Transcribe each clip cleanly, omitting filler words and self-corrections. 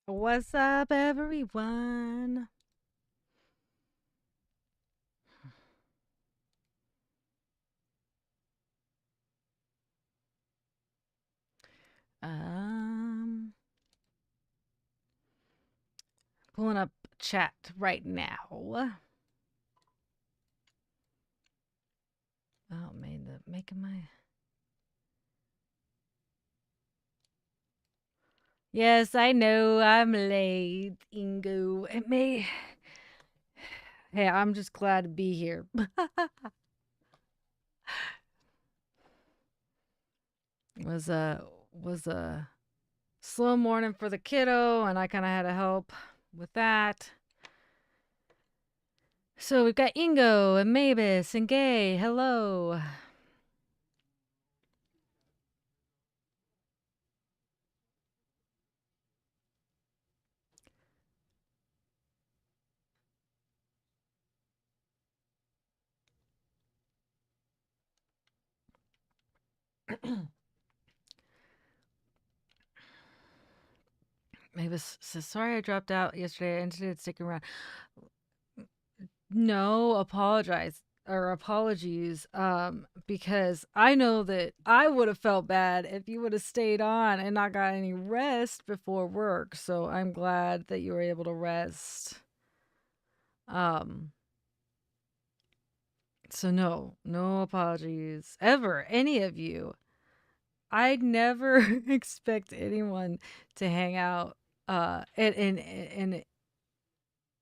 What's up, everyone? Um, Pulling up chat right now. Oh, making my. Yes, I know I'm late, Ingo. It may. Hey, I'm just glad to be here. was a was a slow morning for the kiddo, and I kind of had to help with that. So we've got Ingo and Mavis and Gay. Hello. Mavis says, "Sorry I dropped out yesterday. I intended sticking around." No, apologies, because I know that I would have felt bad if you would have stayed on and not got any rest before work. So I'm glad that you were able to rest. Um, so no apologies ever, any of you. I'd never expect anyone to hang out in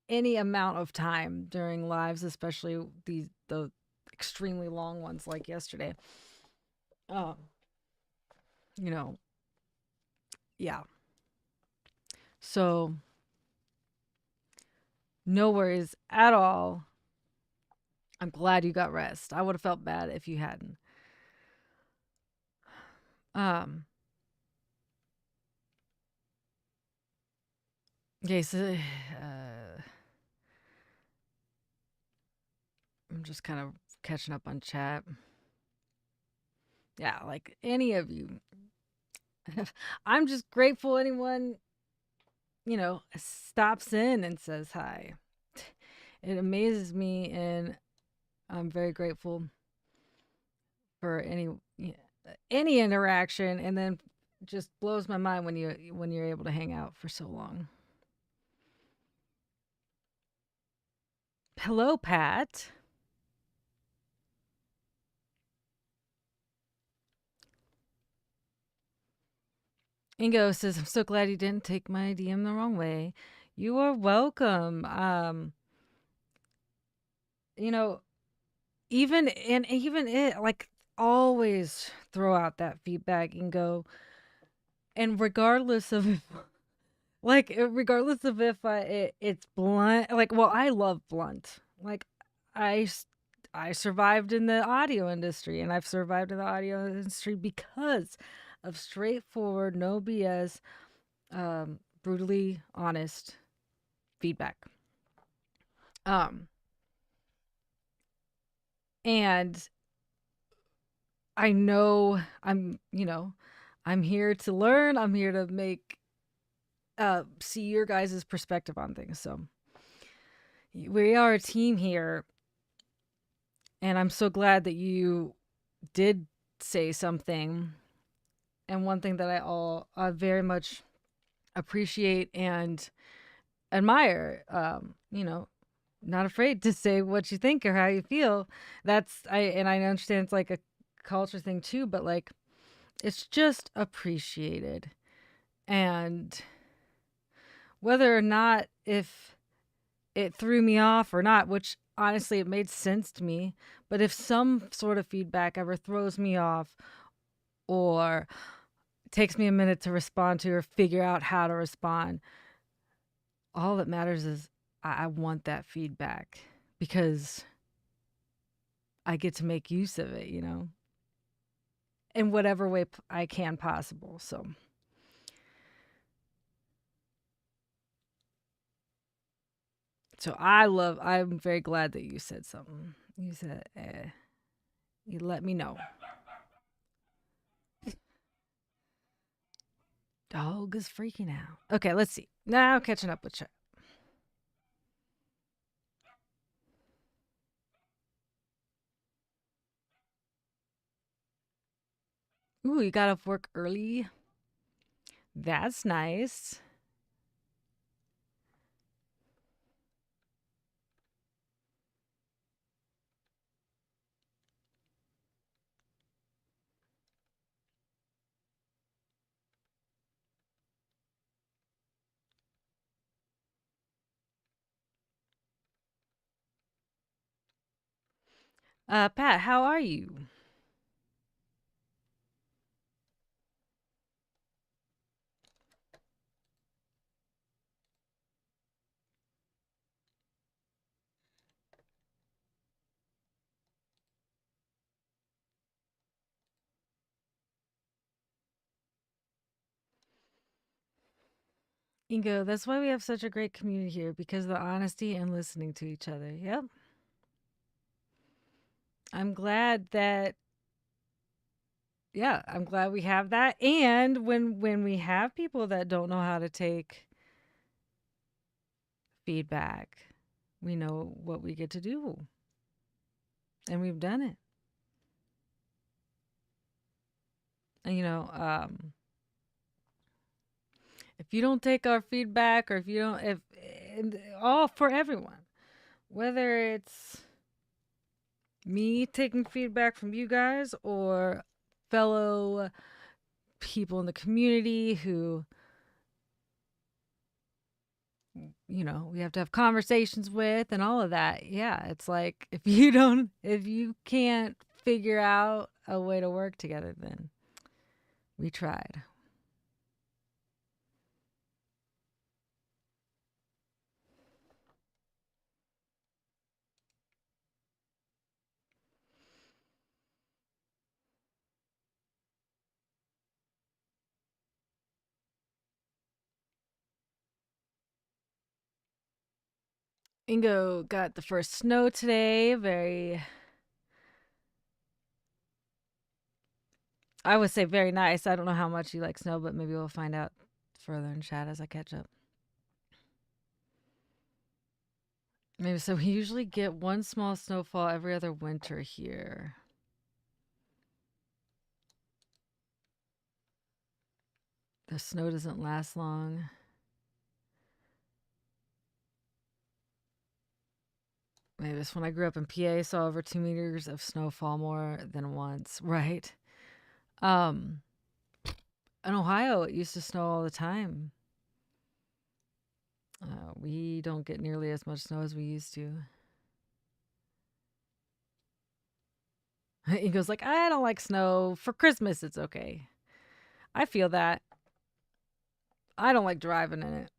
any amount of time during lives, especially the extremely long ones like yesterday. Um, you know, yeah. So no worries at all. I'm glad you got rest. I would have felt bad if you hadn't. Um, okay, so I'm just kind of catching up on chat. Yeah, like any of you. I'm just grateful anyone, stops in and says hi. It amazes me, and I'm very grateful for any interaction, and then just blows my mind when you're able to hang out for so long. Hello, Pat. Ingo says, "I'm so glad you didn't take my DM the wrong way." You are welcome. You know, even it, like, always throw out that feedback, Ingo, and regardless of regardless of if it's blunt, like, well, I love blunt. Like, I s- I survived in the audio industry, and I've survived in the audio industry because of straightforward, no BS, brutally honest feedback. Um, and I know I'm here to learn. I'm here to make see your guys' perspective on things. So we are a team here, and I'm so glad that you did say something. And one thing that I very much appreciate and admire, not afraid to say what you think or how you feel. I understand it's like a culture thing too, but like it's just appreciated. And whether or not if it threw me off or not, which honestly it made sense to me, but if some sort of feedback ever throws me off or takes me a minute to respond to or figure out how to respond, all that matters is I want that feedback because I get to make use of it, in whatever way I can possible. So I'm very glad that you said something. You said, you let me know. Dog is freaking out. Okay, let's see. Now catching up with chat. Ooh, you got off work early. That's nice. Pat, how are you? Ingo, that's why we have such a great community here, because of the honesty and listening to each other. Yep. I'm glad that I'm glad we have that. And when we have people that don't know how to take feedback, we know what we get to do. And we've done it. And if you don't take our feedback, or if you don't, if and all for everyone, whether it's me taking feedback from you guys or fellow people in the community who we have to have conversations with and all of that. Yeah, it's like if you can't figure out a way to work together, then we tried. Ingo got the first snow today. I would say very nice. I don't know how much you like snow, but maybe we'll find out further in chat as I catch up. Maybe so. We usually get one small snowfall every other winter here. The snow doesn't last long. Maybe this when I grew up in PA, saw over 2 meters of snowfall more than once, right? In Ohio, it used to snow all the time. We don't get nearly as much snow as we used to. He goes like, I don't like snow. For Christmas, it's okay. I feel that. I don't like driving in it.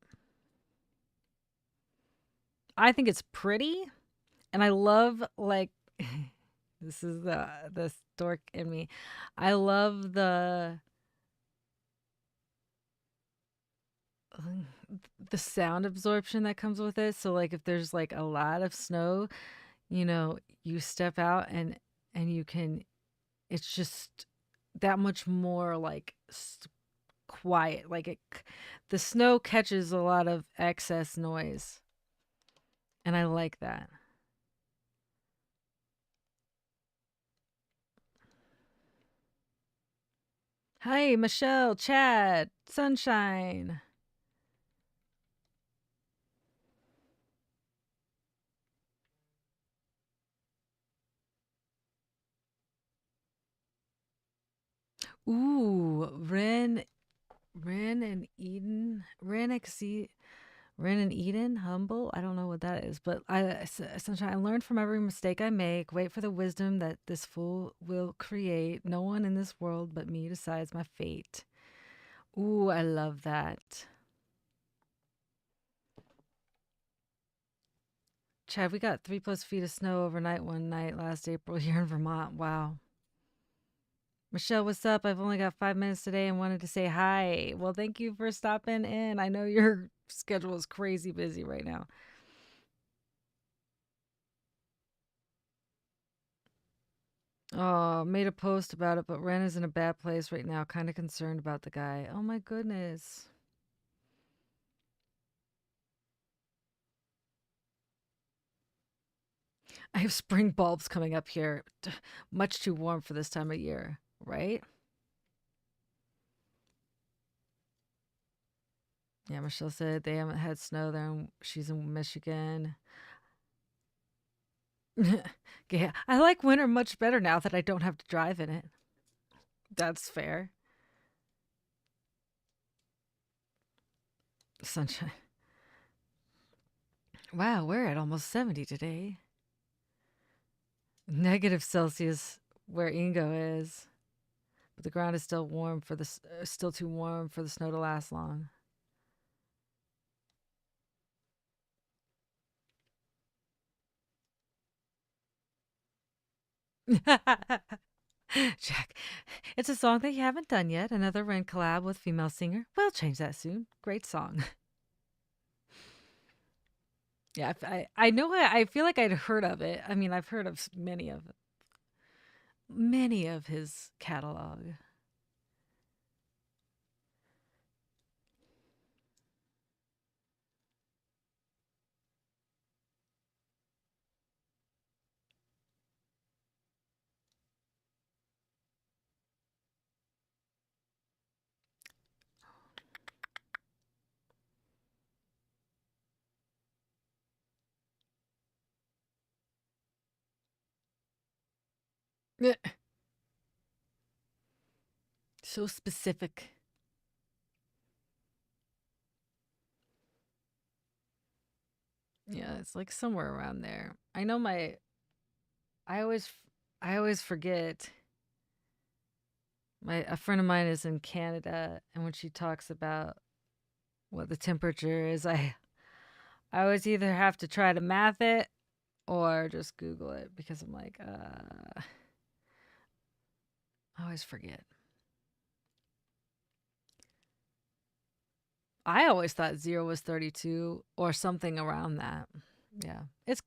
I think it's pretty, and I love like this is the dork in me. I love the sound absorption that comes with it. So like if there's like a lot of snow, you step out and you can it's just that much more like quiet. Like the snow catches a lot of excess noise. And I like that. Hi, Michelle, Chad, Sunshine. Ooh, Ren and Eden, Ren and Eden, humble. I don't know what that is, but Sunshine. I learned from every mistake I make. Wait for the wisdom that this fool will create. No one in this world but me decides my fate. Ooh, I love that. Chad, we got 3+ feet of snow overnight one night last April here in Vermont. Wow. Michelle, what's up? I've only got 5 minutes today and wanted to say hi. Well, thank you for stopping in. I know your schedule is crazy busy right now. Oh, made a post about it, but Ren is in a bad place right now. Kind of concerned about the guy. Oh my goodness. I have spring bulbs coming up here. Much too warm for this time of year, right? Yeah, Michelle said they haven't had snow there. She's in Michigan. Yeah, I like winter much better now that I don't have to drive in it. That's fair. Sunshine. Wow, we're at almost 70 today. Negative Celsius where Ingo is. But the ground is still warm for the still too warm for the snow to last long. Jack, it's a song that you haven't done yet. Another Ren collab with female singer. We'll change that soon. Great song. Yeah, I know. I feel like I'd heard of it. I mean, I've heard of many of his catalog. So specific. Yeah, it's like somewhere around there. I know my. I always, I always forget. A friend of mine is in Canada, and when she talks about what the temperature is, I always either have to try to math it or just Google it because I'm like, I always forget. I always thought zero was 32 or something around that. Yeah, it's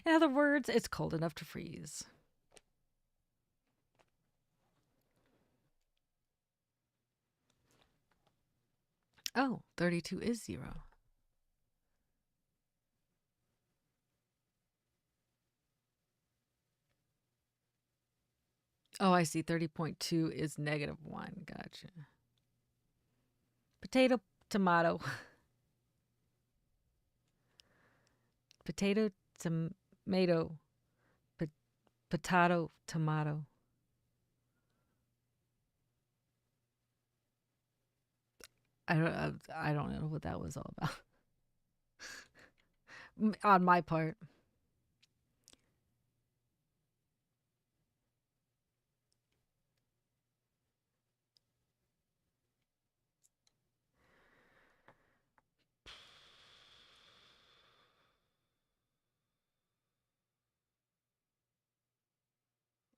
in other words, it's cold enough to freeze. Oh, 32 is zero. Oh, I see. 30.2 is -1. Gotcha. Potato, tomato. Potato, tomato. Potato, tomato. I don't know what that was all about. On my part.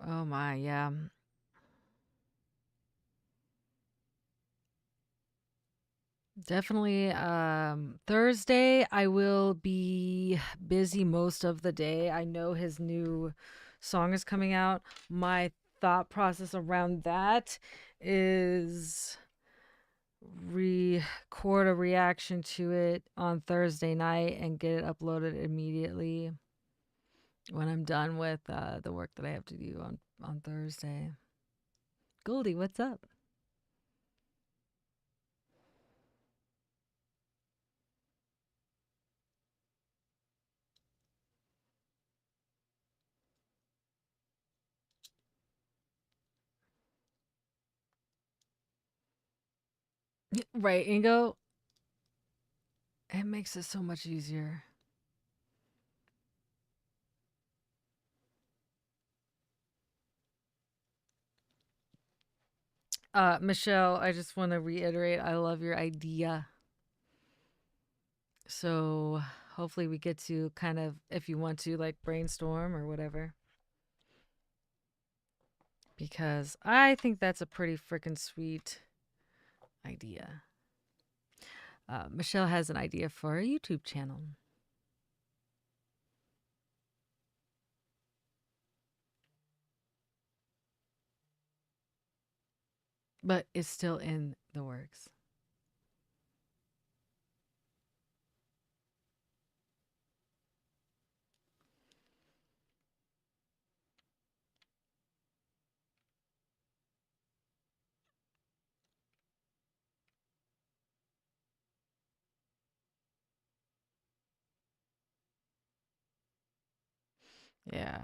Oh my, yeah. Definitely. Thursday, I will be busy most of the day. I know his new song is coming out. My thought process around that is record a reaction to it on Thursday night and get it uploaded immediately when I'm done with the work that I have to do on Thursday. Goldie, what's up? Right, Ingo? It makes it so much easier. Michelle, I just want to reiterate I love your idea. So hopefully we get to kind of, if you want to, like brainstorm or whatever. Because I think that's a pretty freaking sweet idea. Michelle has an idea for a YouTube channel. but it's still in the works. Yeah.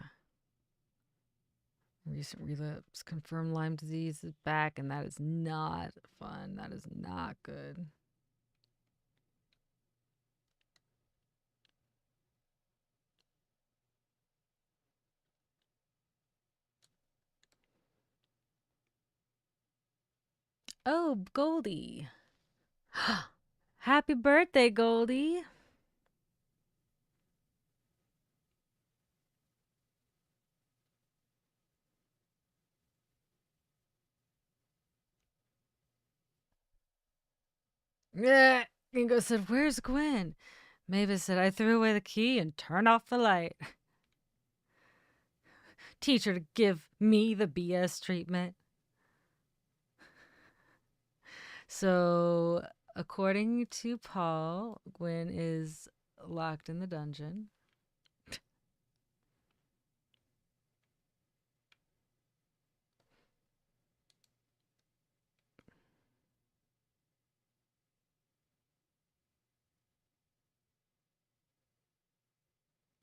Recent relapse confirmed Lyme disease is back, and that is not fun. That is not good. Oh, Goldie. Happy birthday, Goldie. Yeah. Ingo said, "Where's Gwen?" Mavis said, "I threw away the key and turned off the light." Teacher to give me the BS treatment. So, according to Paul, Gwen is locked in the dungeon.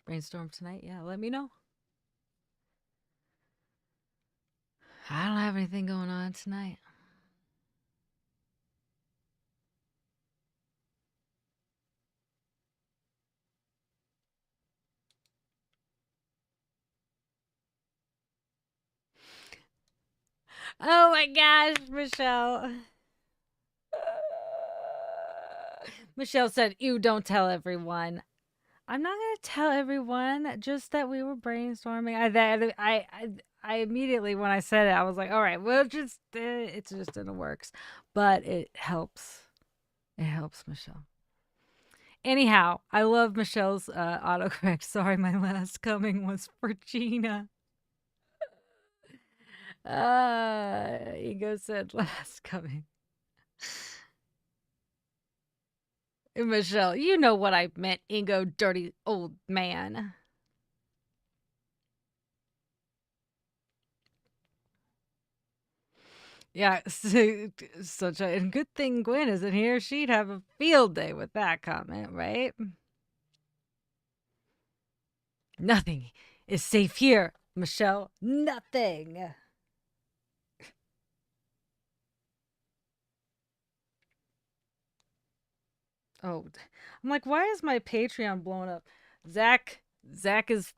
Brainstorm tonight? Yeah, let me know. I don't have anything going on tonight. Oh my gosh, Michelle. Michelle said, "You don't tell everyone." I'm not gonna tell everyone. Just that we were brainstorming. I immediately when I said it, I was like, "All right, well, just it's just in the works," but it helps. It helps, Michelle. Anyhow, I love Michelle's autocorrect. Sorry, my last coming was for Gina. Ego said last coming. Michelle, you know what I meant, Ingo, dirty old man. Yeah, such a good thing Gwen isn't here. She'd have a field day with that comment, right? Nothing is safe here, Michelle. Nothing. Oh, I'm like, why is my Patreon blowing up? Zach, Zach is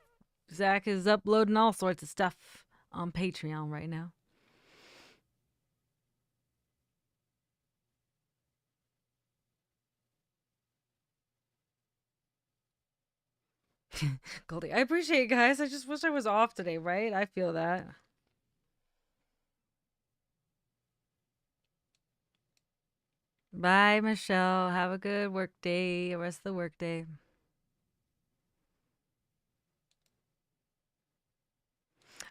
Zach is uploading all sorts of stuff on Patreon right now. Goldie, I appreciate it, guys. I just wish I was off today, right? I feel that. Bye, Michelle. Have a good work day. Rest of the work day.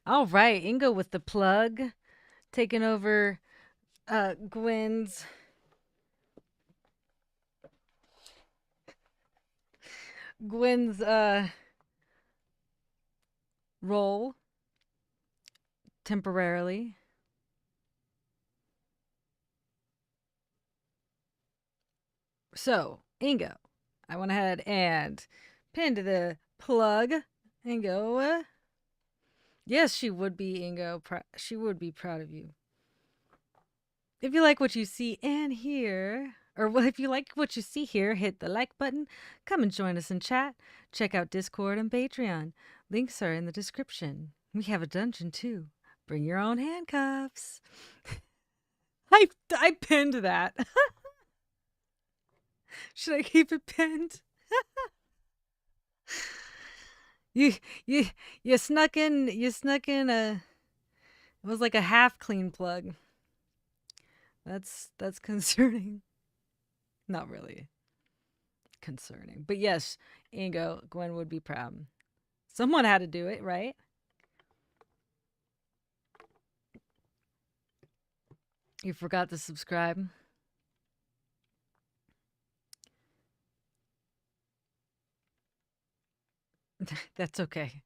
All right, Ingo with the plug, taking over Gwen's role temporarily. So, Ingo, I went ahead and pinned the plug. Ingo, yes, she would be, Ingo. She would be proud of you. If you like what you see and hear, or if you like what you see here, hit the like button. Come and join us in chat. Check out Discord and Patreon. Links are in the description. We have a dungeon too. Bring your own handcuffs. I pinned that. Should I keep it pinned? you you you snuck in a it was like a half clean plug. That's concerning. Not really concerning. But yes, Ingo, Gwen would be proud. Someone had to do it, right? You forgot to subscribe. That's okay.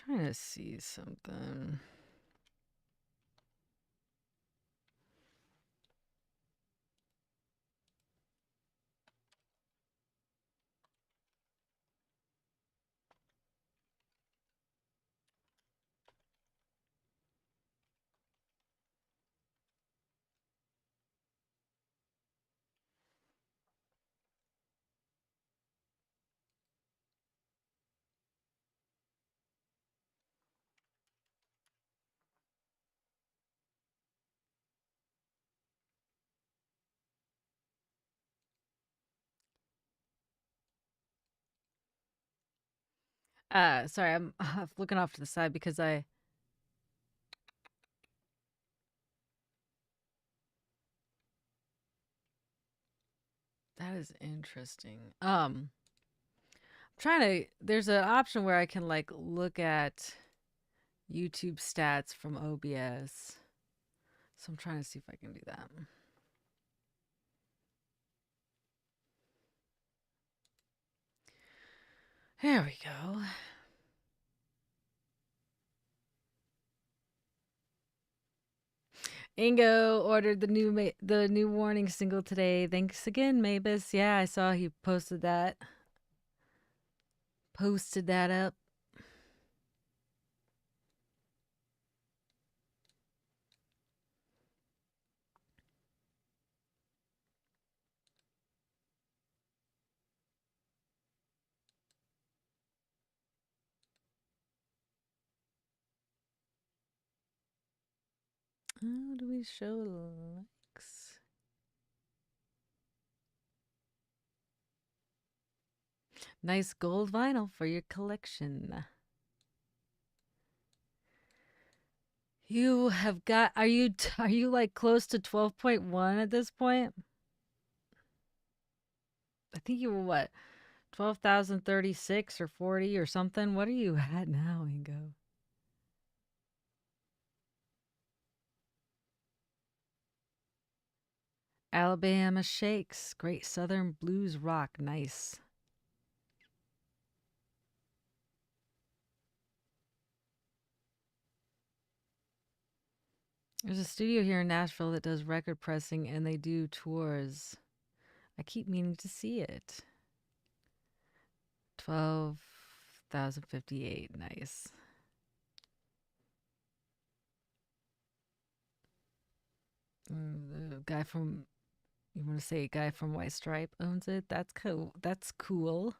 I'm trying to see something. Sorry, I'm looking off to the side because that is interesting. There's an option where I can like look at YouTube stats from OBS. So I'm trying to see if I can do that. There we go. Ingo ordered the new Warning single today. Thanks again, Mavis. Yeah, I saw he posted that. Posted that up. How do we show likes? Nice gold vinyl for your collection. You have got. Are you like close to 12.1 at this point? I think you were what, 12,036 or 40 or something. What are you at now, Ingo? Alabama Shakes, great Southern blues rock, nice. There's a studio here in Nashville that does record pressing and they do tours. I keep meaning to see it. 12,058, nice. The guy from, you want to say guy from White Stripe owns it? That's cool. That's cool.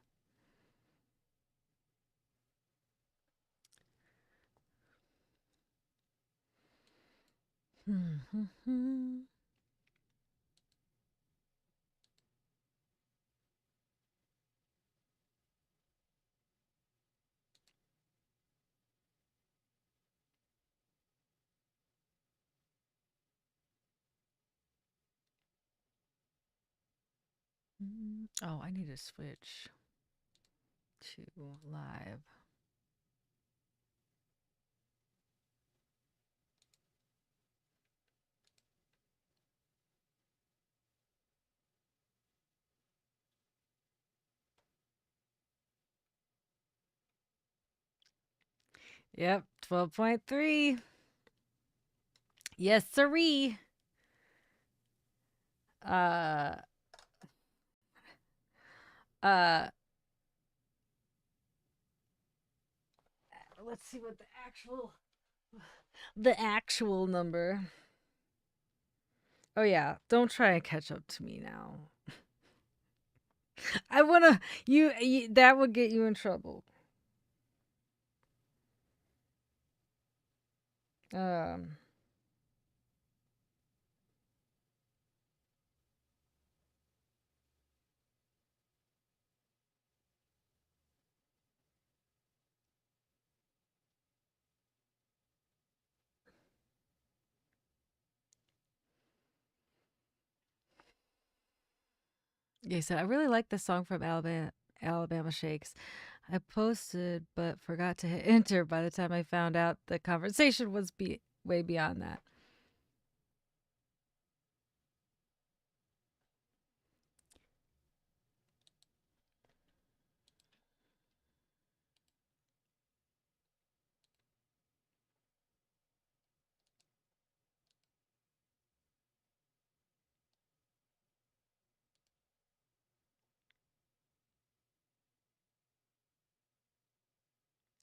Oh, I need to switch to live. Yep, 12.3. Yes, sirree. Uh, uh, let's see what the actual number. Oh yeah, don't try and catch up to me now. I wanna you that would get you in trouble. Um, Yeah, he said, I really like this song from Alabama Shakes. I posted but forgot to hit enter by the time I found out the conversation was way beyond that.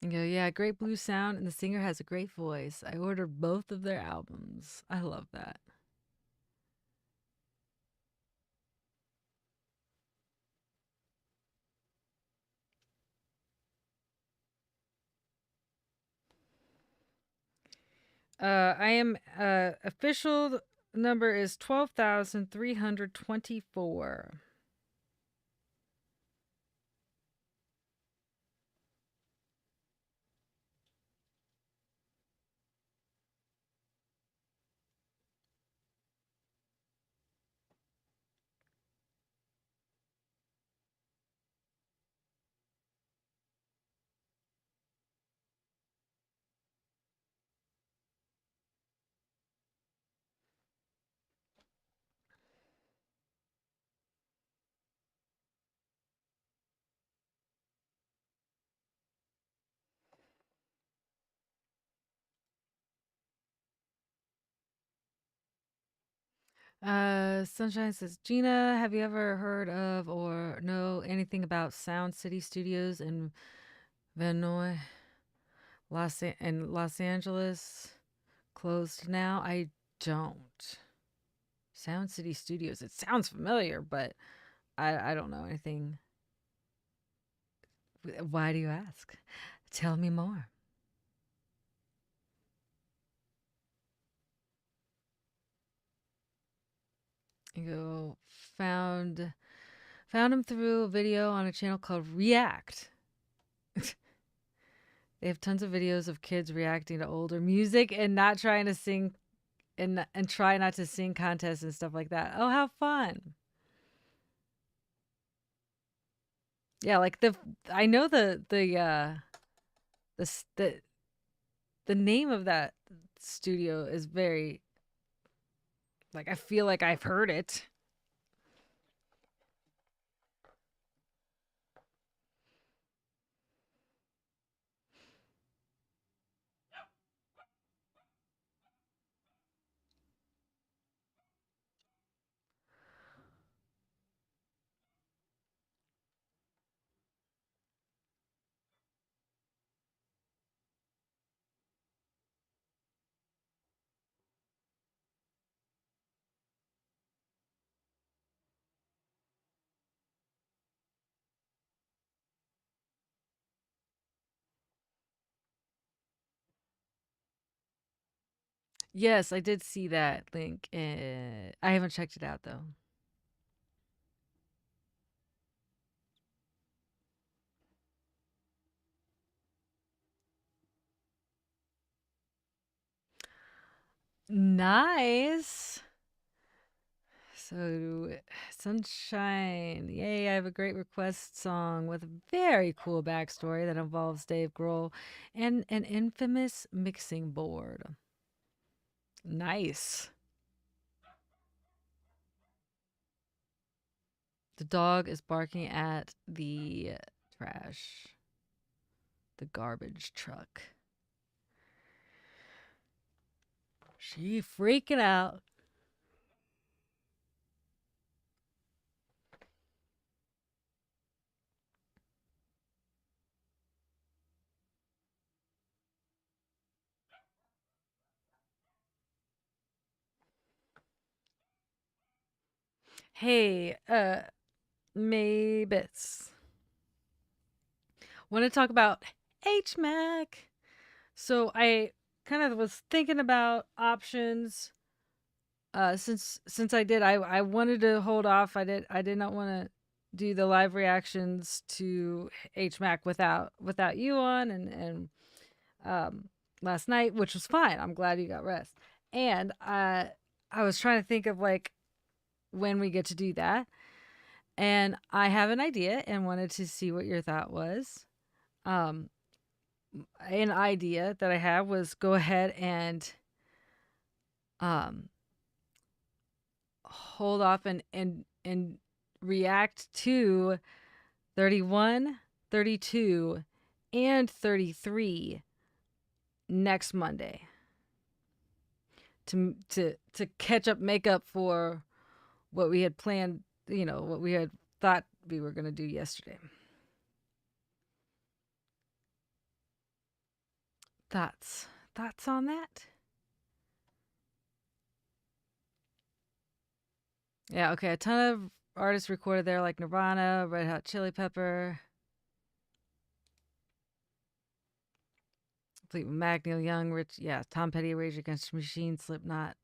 And go, yeah, great blue sound, and the singer has a great voice. I ordered both of their albums. I love that. I am official number is 12,324. Sunshine says, Gina, have you ever heard of or know anything about Sound City Studios in Vanoy, Los Angeles? Closed now? I don't. Sound City Studios. It sounds familiar, but I don't know anything. Why do you ask? Tell me more. You go found him through a video on a channel called React. They have tons of videos of kids reacting to older music and not trying to sing and try not to sing contests and stuff like that. Oh, how fun. Yeah, like I know the s- the the name of that studio is very like I feel like I've heard it. Yes, I did see that link. I haven't checked it out though. Nice. So, Sunshine. Yay, I have a great request song with a very cool backstory that involves Dave Grohl and an infamous mixing board. Nice. The dog is barking at the trash, the garbage truck. She freaking out. Hey, Maybits. Want to talk about HMAC? So I kind of was thinking about options. Since I wanted to hold off. I did not want to do the live reactions to HMAC without you on um last night, which was fine. I'm glad you got rest. And I was trying to think of like when we get to do that. And I have an idea and wanted to see what your thought was. Um, an idea that I have was go ahead and um, hold off and react to 31, 32, and 33 next Monday to catch up, make up for what we had planned, what we had thought we were going to do yesterday. Thoughts on that? Yeah, okay. A ton of artists recorded there, like Nirvana, Red Hot Chili Pepper, Fleetwood Mac, Neil Young, Tom Petty, Rage Against the Machine, Slipknot.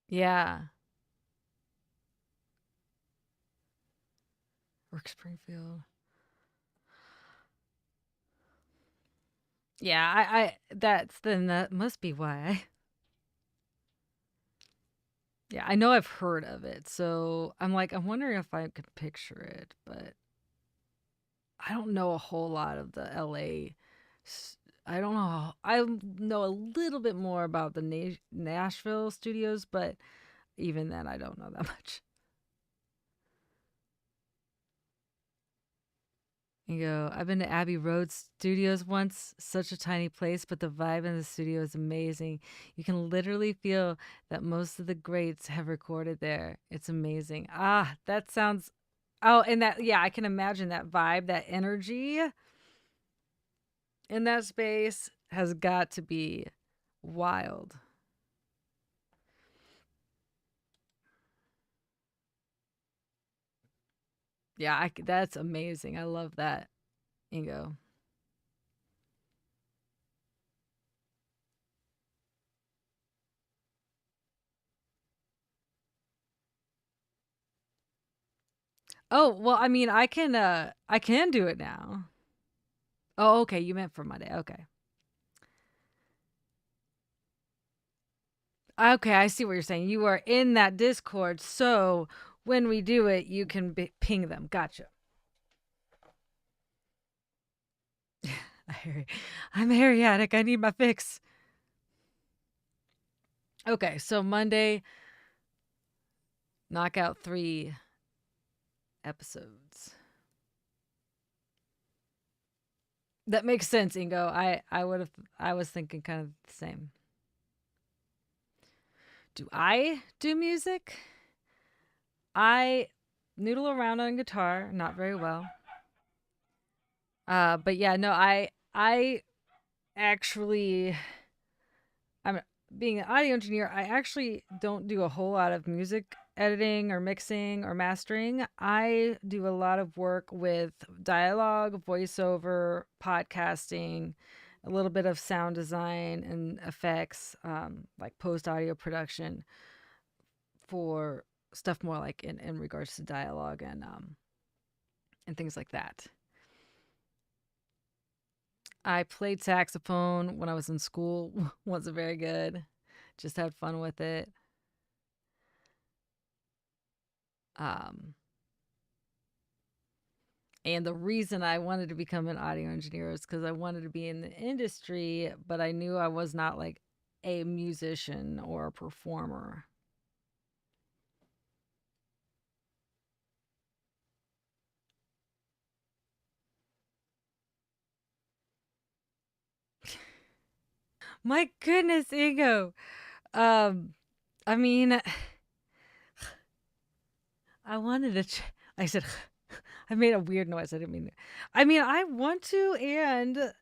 Yeah, Rick Springfield. Yeah, that must be why. Yeah, I know I've heard of it, so I'm like, I'm wondering if I could picture it, but I don't know a whole lot of the LA. I don't know. I know a little bit more about the Nashville studios, but even then, I don't know that much. You go, I've been to Abbey Road Studios once, such a tiny place, but the vibe in the studio is amazing. You can literally feel that most of the greats have recorded there. It's amazing. Ah, that sounds. Oh, and yeah, I can imagine that vibe, that energy in that space has got to be wild. Yeah, that's amazing. I love that, Ingo. Oh, well, I mean, I can do it now. Oh, okay, you meant for Monday. Okay. Okay, I see what you're saying. You are in that Discord, so when we do it, you can ping them. Gotcha. I'm Ariatic. I need my fix. Okay, so Monday, knock out 3 episodes. That makes sense, Ingo. I was thinking kind of the same. Do I do music? I noodle around on guitar, not very well. But yeah, no, I actually I'm being an audio engineer, I actually don't do a whole lot of music editing or mixing or mastering. I do a lot of work with dialogue, voiceover, podcasting, a little bit of sound design and effects, like post audio production for stuff more like in regards to dialogue and things like that. I played saxophone when I was in school. Wasn't very good. Just had fun with it. Um, and the reason I wanted to become an audio engineer is because I wanted to be in the industry, but I knew I was not like a musician or a performer. My goodness, ego. Um, I mean, I wanted to. I said, I made a weird noise. I didn't mean. I mean, I want to, and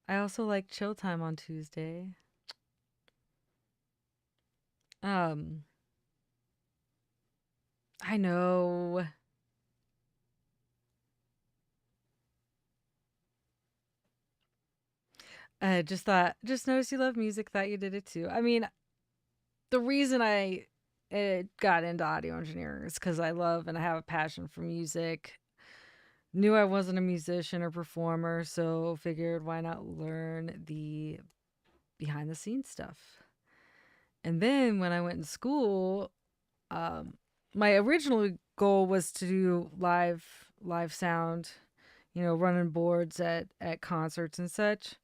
I also like chill time on Tuesday. Um, I know. Just noticed you love music. Thought you did it too. I mean, the reason I got into audio engineering is because I love and I have a passion for music. Knew I wasn't a musician or performer, so figured why not learn the behind the scenes stuff. And then when I went in school, my original goal was to do live sound, running boards at concerts and such.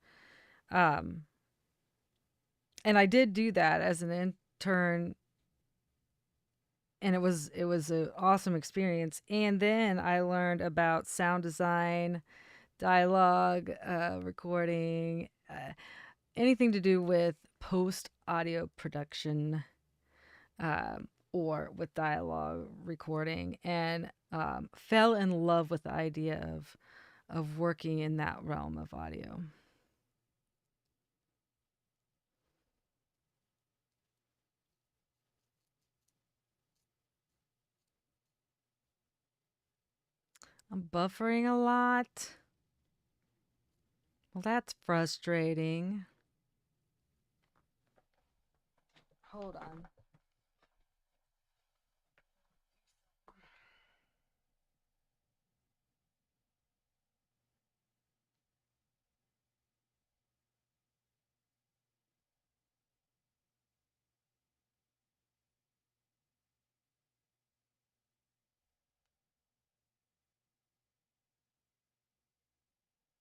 Um, and I did do that as an intern, and it was an awesome experience. And then I learned about sound design, dialogue, recording, anything to do with post audio production, or with dialogue recording, and fell in love with the idea of working in that realm of audio. I'm buffering a lot. Well, that's frustrating. Hold on.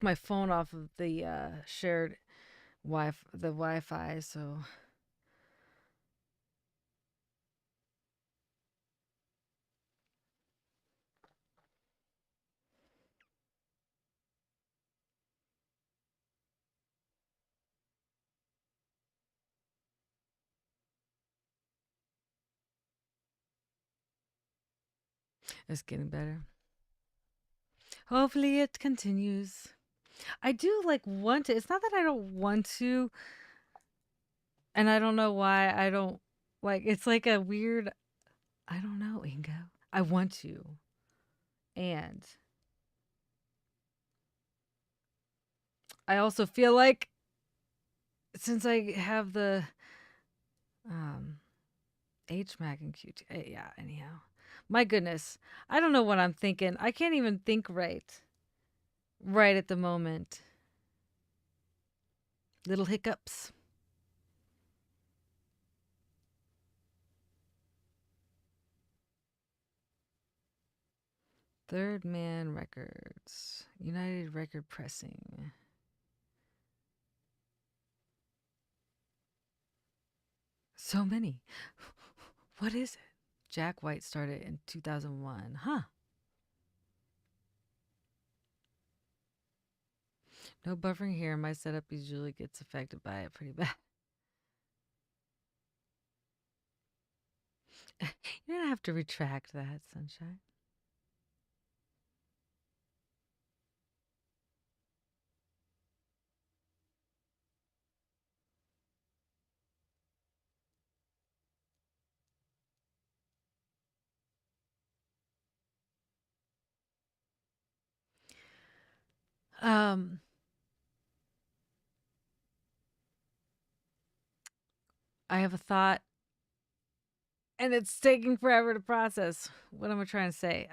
My phone off of the shared Wi-Fi, so it's getting better. Hopefully it continues. I do want to. It's not that I don't want to, and I don't know why I don't it's like a weird, I don't know, Ingo. I want to. And I also feel like since I have the um HMAC and QT, yeah, anyhow. My goodness. I don't know what I'm thinking. I can't even think right at the moment. Little hiccups. Third Man Records. United Record Pressing. So many. What is it? Jack White started in 2001. Huh. No buffering here. My setup usually gets affected by it pretty bad. You don't have to retract that, Sunshine. Um, I have a thought, and it's taking forever to process. What am I trying to say?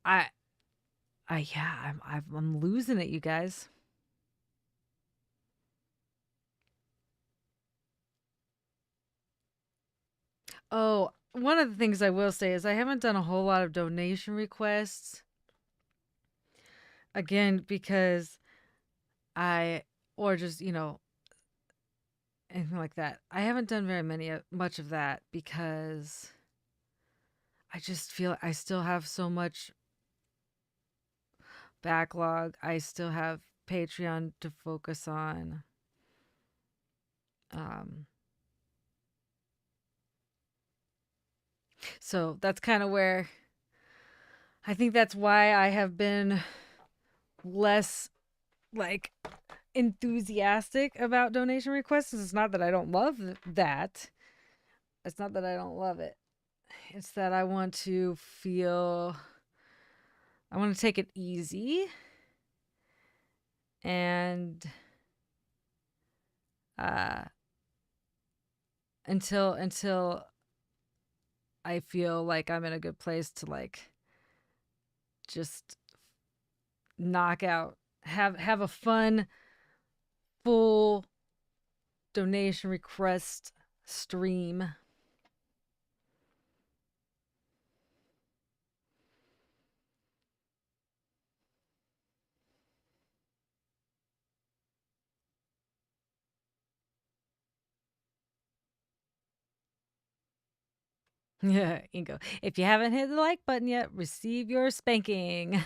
I, yeah, I'm losing it, you guys. Oh, one of the things I will say is I haven't done a whole lot of donation requests. Again, because I, or just, anything like that. I haven't done very much of that because I just feel I still have so much backlog. I still have Patreon to focus on. Um, so that's kind of where I think that's why I have been less like enthusiastic about donation requests. It's not that I don't love that. It's not that I don't love it. It's that I want to take it easy and uh until I feel like I'm in a good place to just knockout. Have a fun full donation request stream. Yeah, Ingo. If you haven't hit the like button yet, receive your spanking.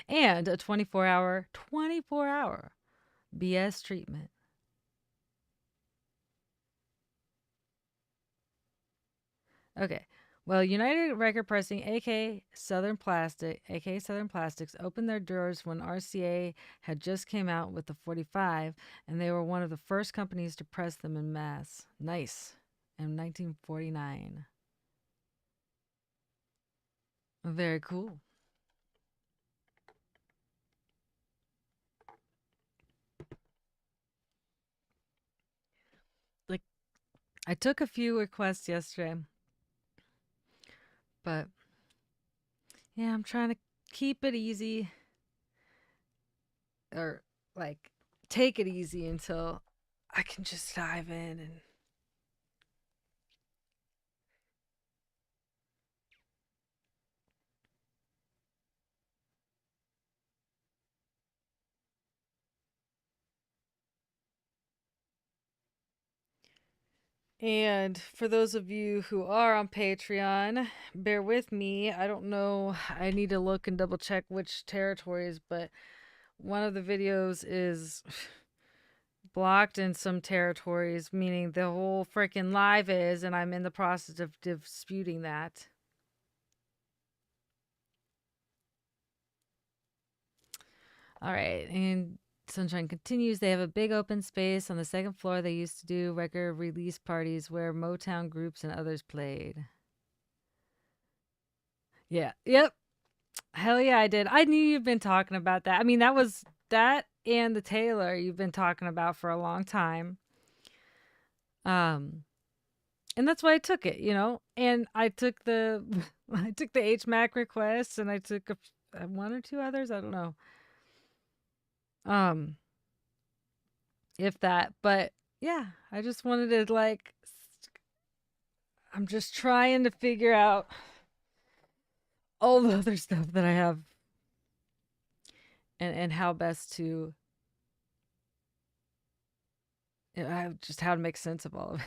And a 24-hour BS treatment. Okay. Well, United Record Pressing, aka Southern Plastics, opened their doors when RCA had just came out with the 45, and they were one of the first companies to press them in mass. Nice. In 1949. Very cool. Like, I took a few requests yesterday, but yeah, I'm trying to keep it easy, or like take it easy until I can just dive in and for those of you who are on Patreon, bear with me. I don't know. I need to look and double check which territories, but one of the videos is blocked in some territories, meaning the whole freaking live is, and I'm in the process of disputing that. All right, and Sunshine continues. They have a big open space on the second floor. They used to do record release parties where Motown groups and others played. Yeah. Yep. Hell yeah, I did. I knew you've been talking about that. I mean, that was that and the Taylor you've been talking about for a long time. Um, and that's why I took it, you know. And I took the I took the HMAC requests, and I took one or two others. I don't know. Um, if that, but yeah, I just wanted to like. I'm just trying to figure out all the other stuff that I have, and how best to, you know, just how to make sense of all of it.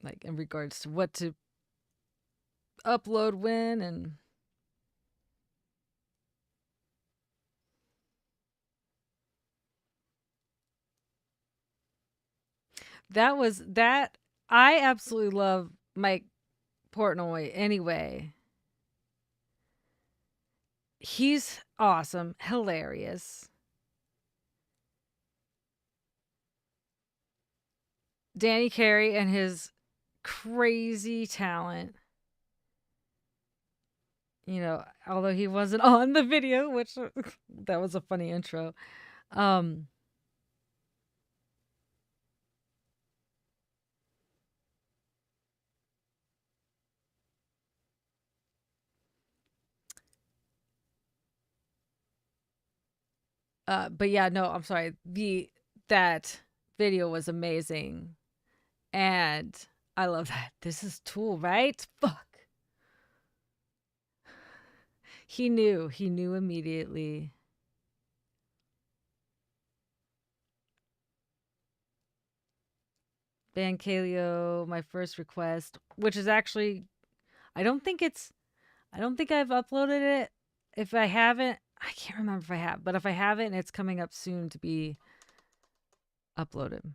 Like in regards to what to upload when, and that was that. I absolutely love Mike Portnoy anyway. He's awesome, hilarious. Danny Carey and his crazy talent. You know, although he wasn't on the video, which that was a funny intro. Um but yeah, no, I'm sorry. That video was amazing. And I love that. This is Tool, right? Fuck. He knew immediately. Ban Kaleo, my first request, which is actually, I don't think I've uploaded it. If I haven't, I can't remember if I have, but if I haven't, it's coming up soon to be uploaded.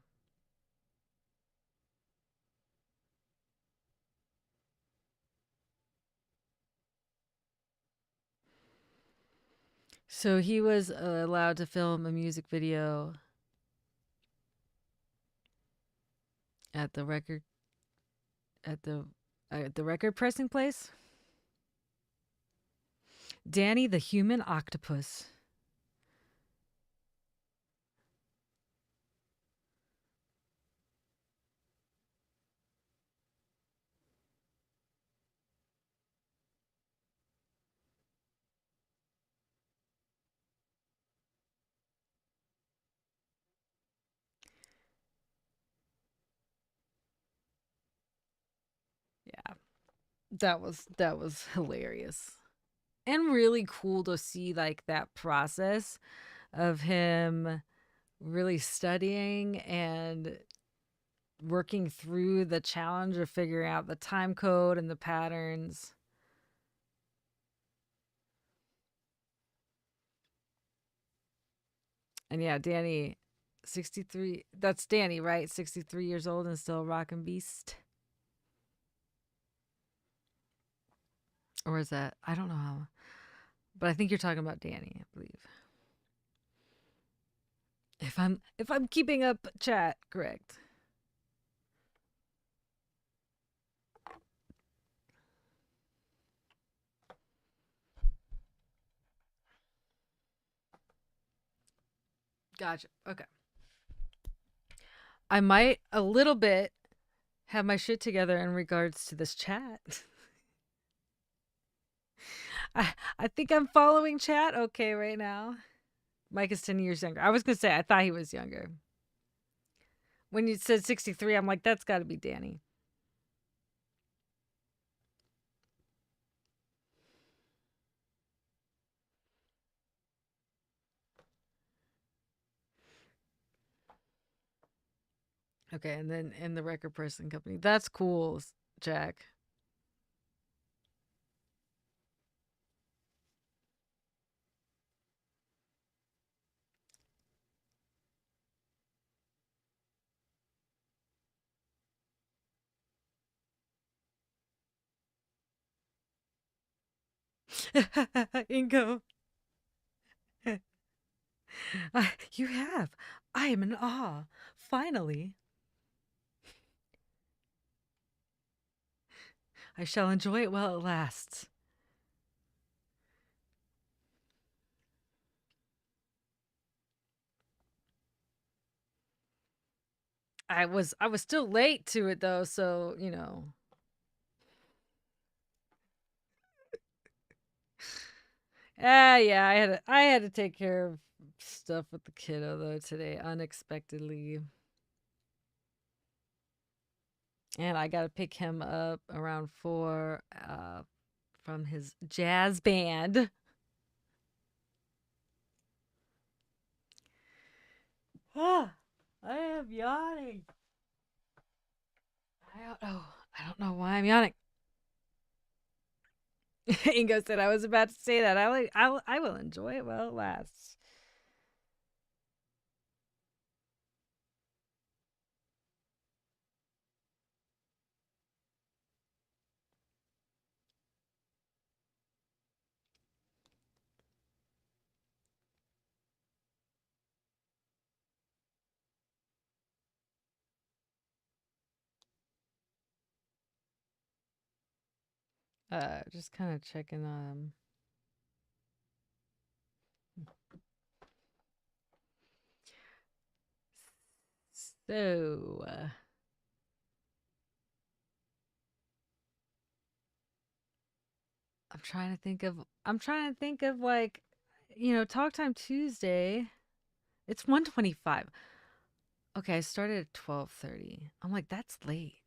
So he was allowed to film a music video at the record at the record pressing place. Danny the Human Octopus. That was hilarious. And really cool to see like that process of him really studying and working through the challenge of figuring out the time code and the patterns. And yeah, Danny, 63. That's Danny, right? 63 years old and still a rockin' beast. Or is that? I don't know how. But I think you're talking about Danny, I believe. If I'm keeping up chat correct. Gotcha. Okay. I might a little bit have my shit together in regards to this chat. I think I'm following chat okay right now. Mike is 10 years younger. I was going to say, I thought he was younger. When you said 63, I'm like, that's got to be Danny. Okay, and then in the record person company. That's cool, Jack. Ingo. You have. I am in awe. Finally. I shall enjoy it while it lasts. I was still late to it though, so you know. Yeah, I had to take care of stuff with the kiddo though today unexpectedly. And I got to pick him up around 4 from his jazz band. Ah, I am yawning. I don't know why I'm yawning. Ingo said I was about to say that. I will enjoy it while it lasts. Just kind of checking on. So, I'm trying to think of like, Talk Time Tuesday. It's 1:25. Okay, I started at 12:30. I'm like, that's late.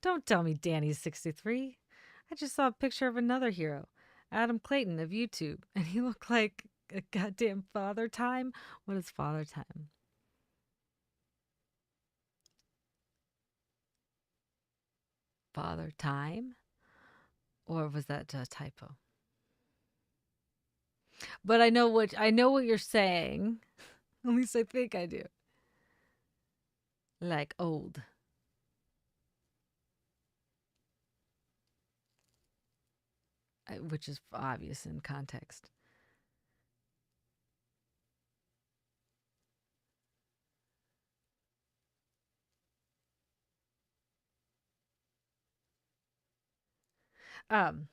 Don't tell me Danny's 63. I just saw a picture of another hero, Adam Clayton of YouTube, and he looked like a goddamn Father Time. What is Father Time? Father Time? Or was that a typo? But I know what you're saying. At least I think I do. Like old. Which is obvious in context. Um,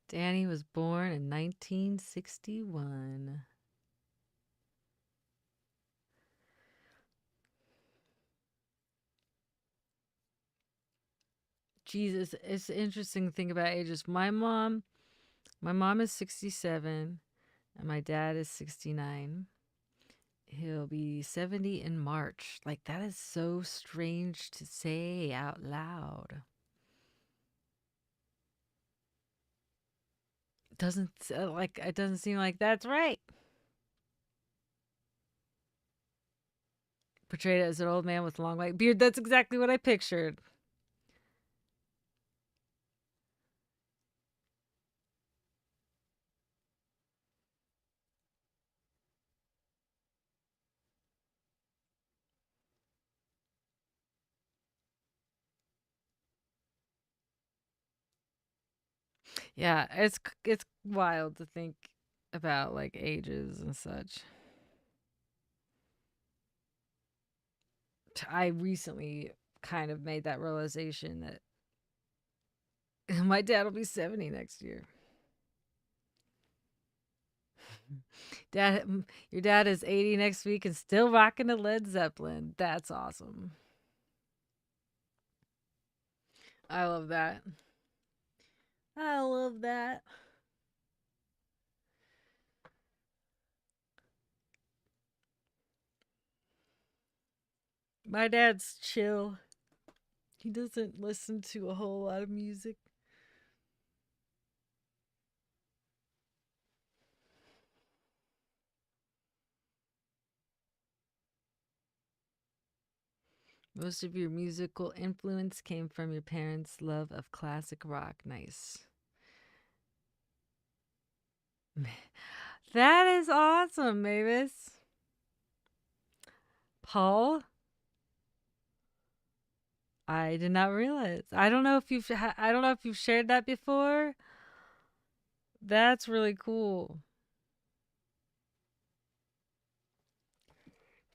Danny was born in 1961. Jesus, it's an interesting thing about ages. My mom is 67 and my dad is 69. He'll be 70 in March. Like, that is so strange to say out loud. Doesn't like it doesn't seem like that's right. Portrayed as an old man with a long white beard. That's exactly what I pictured. Yeah, it's wild to think about like ages and such. I recently kind of made that realization that my dad will be 70 next year. Your dad is 80 next week and still rocking the Led Zeppelin. That's awesome. I love that. I love that. My dad's chill. He doesn't listen to a whole lot of music. Most of your musical influence came from your parents' love of classic rock. Nice. That is awesome, Mavis. Paul, I did not realize. I don't know if you've shared that before. That's really cool.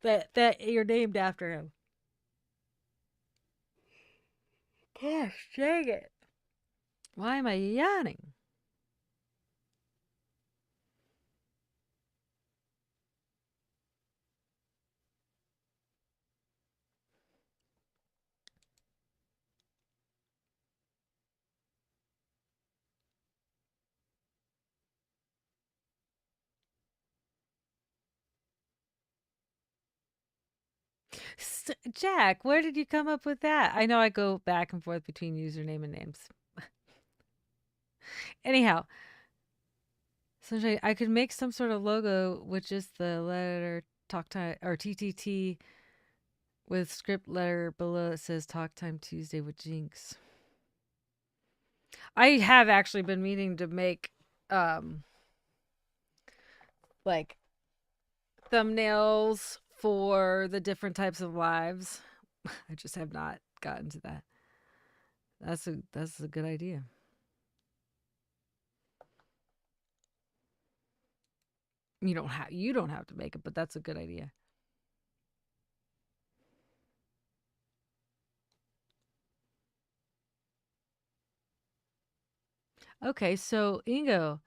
That you're named after him. Gosh, dang it. Why am I yawning? Jack, where did you come up with that? I know I go back and forth between username and names. Anyhow, Sunshine, I could make some sort of logo with just the letter talk time or TTT with script letter below that says Talk Time Tuesday with Jinx. I have actually been meaning to make um like thumbnails for the different types of lives. I just have not gotten to that. That's a good idea. You don't have to make it, but that's a good idea. Okay, so Ingo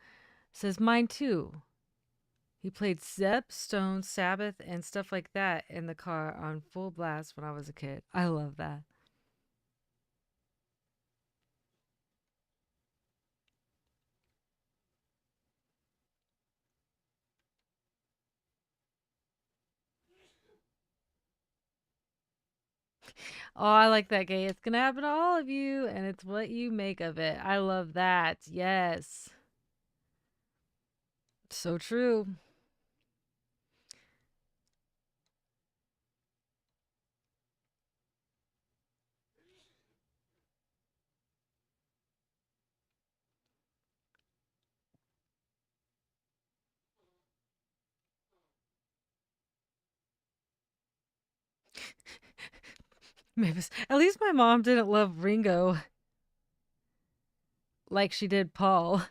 says mine too. He played Zepp, Stone, Sabbath, and stuff like that in the car on full blast when I was a kid. I love that. Oh, I like that gay. It's gonna happen to all of you, and it's what you make of it. I love that. Yes. So true. Mavis. At least my mom didn't love Ringo like she did Paul.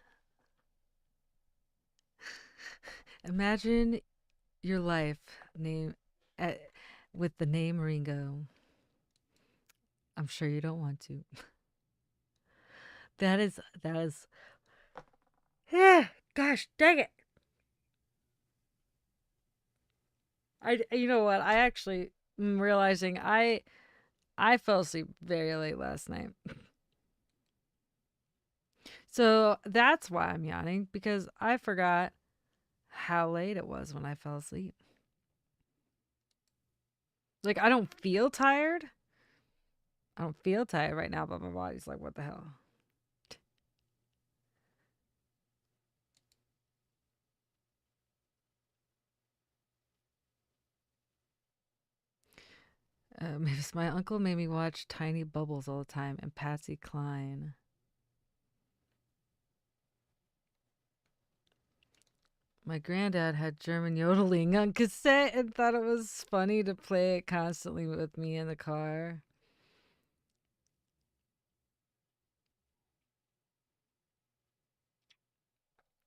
Imagine your life name at, with the name Ringo. I'm sure you don't want to. That is yeah, gosh, dang it. You know what? I actually am realizing I fell asleep very late last night. So that's why I'm yawning, because I forgot how late it was when I fell asleep. Like, I don't feel tired. I don't feel tired right now, but my body's like, what the hell? My uncle made me watch Tiny Bubbles all the time and Patsy Cline. My granddad had German yodeling on cassette and thought it was funny to play it constantly with me in the car.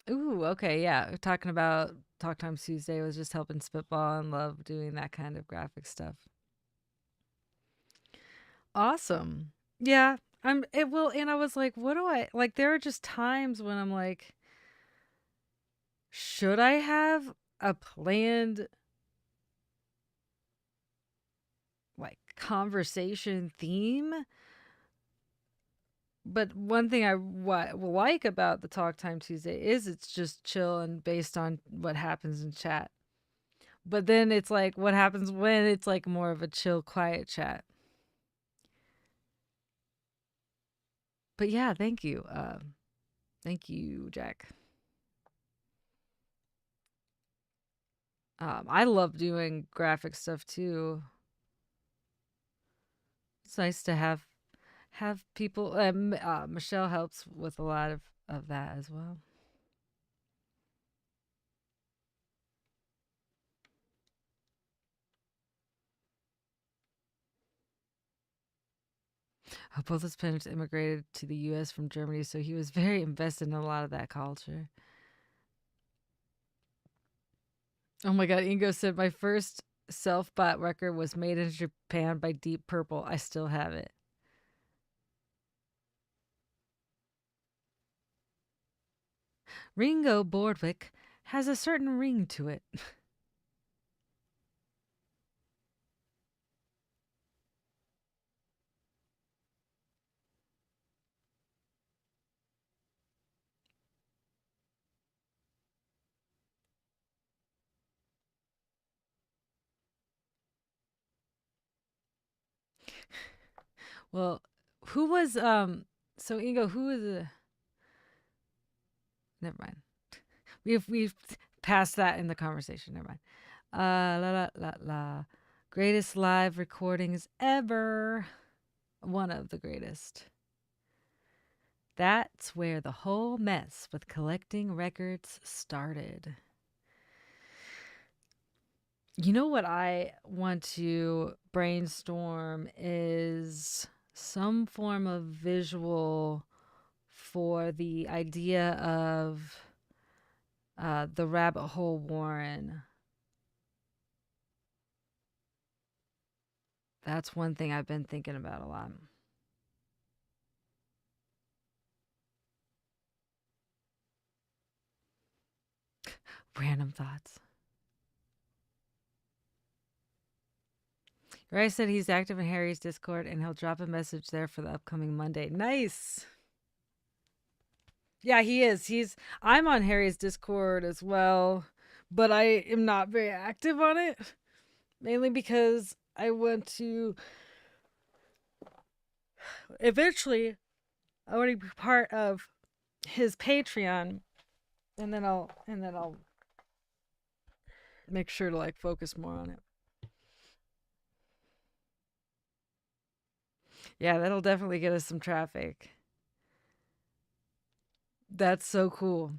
Ooh, okay, yeah. Talking about Talk Time Tuesday was just helping spitball and love doing that kind of graphic stuff. Awesome. Yeah, it will, and I was like, what do I like? There are just times when I'm like, should I have a planned like conversation theme? But one thing I like about the Talk Time Tuesday is it's just chill and based on what happens in chat. But then it's like what happens when it's like more of a chill, quiet chat. But yeah, thank you. Thank you, Jack. I love doing graphic stuff too. It's nice to have people. Michelle helps with a lot of that as well. Both his parents immigrated to the U.S. from Germany, so he was very invested in a lot of that culture. Oh my god, Ingo said my first self-bought record was made in Japan by Deep Purple. I still have it. Ringo Bordwick has a certain ring to it. Well, who was so Ingo, who is a never mind. We've passed that in the conversation. Never mind. La la la la. Greatest live recordings ever. One of the greatest. That's where the whole mess with collecting records started. You know what I want to brainstorm is some form of visual for the idea of the rabbit hole Warren. That's one thing I've been thinking about a lot. Random thoughts. Ray said he's active in Harry's Discord and he'll drop a message there for the upcoming Monday. Nice. Yeah, he is. I'm on Harry's Discord as well, but I am not very active on it, mainly because I want to eventually I want to be part of his Patreon, and then I'll make sure to like focus more on it. Yeah, that'll definitely get us some traffic. That's so cool.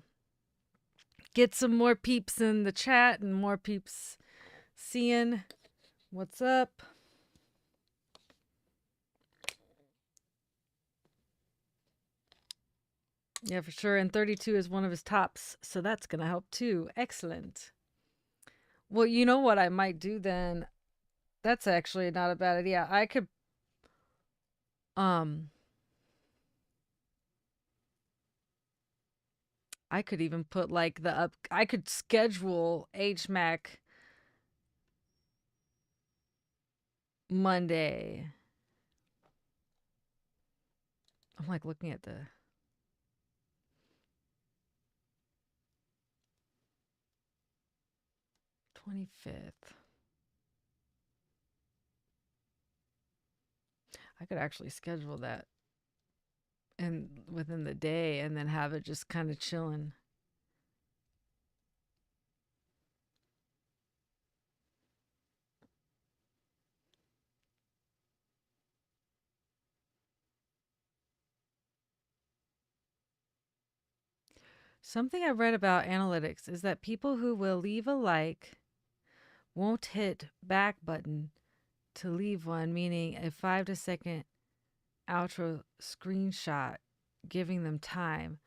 Get some more peeps in the chat and more peeps seeing what's up. Yeah, for sure. And 32 is one of his tops, so that's going to help too. Excellent. Well, you know what I might do then? That's actually not a bad idea. Um I could even put like I could schedule HMAC Monday. I'm like looking at the 25th. I could actually schedule that and within the day and then have it just kind of chilling. Something I read about analytics is that people who will leave a like won't hit back button to leave one, meaning a 5 to second outro screenshot giving them time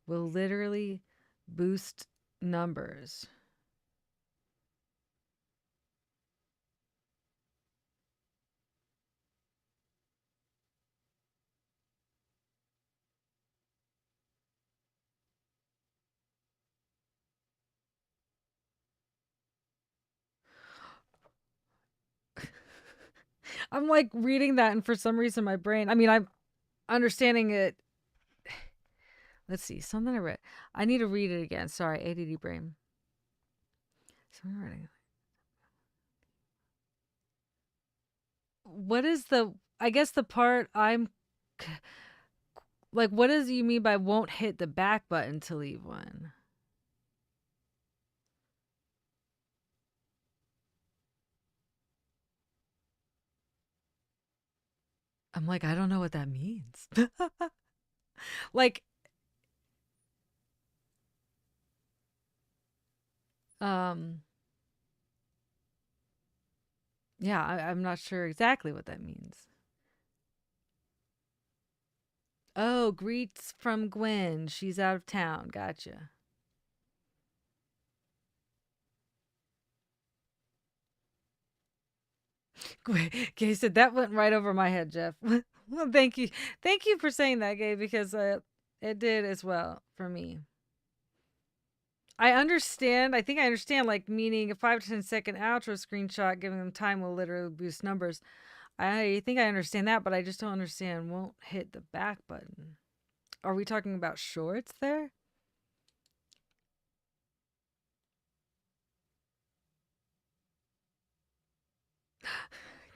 will literally boost numbers. I'm like reading that, and for some reason, my brain, I mean, I'm understanding it. Let's see, something I read. I need to read it again. Sorry, ADD brain. Something writing. What is the, I guess the part I'm like, what does you mean by won't hit the back button to leave one? I'm like, I don't know what that means. Like, um, yeah, I'm not sure exactly what that means. Oh, greets from Gwen. She's out of town. Gotcha. Gay said that went right over my head, Jeff. Well, thank you. Thank you for saying that, Gay, because it did as well for me. I understand. I think I understand, like, meaning a 5 to 10 second outro screenshot giving them time will literally boost numbers. I think I understand that, but I just don't understand won't hit the back button. Are we talking about shorts there?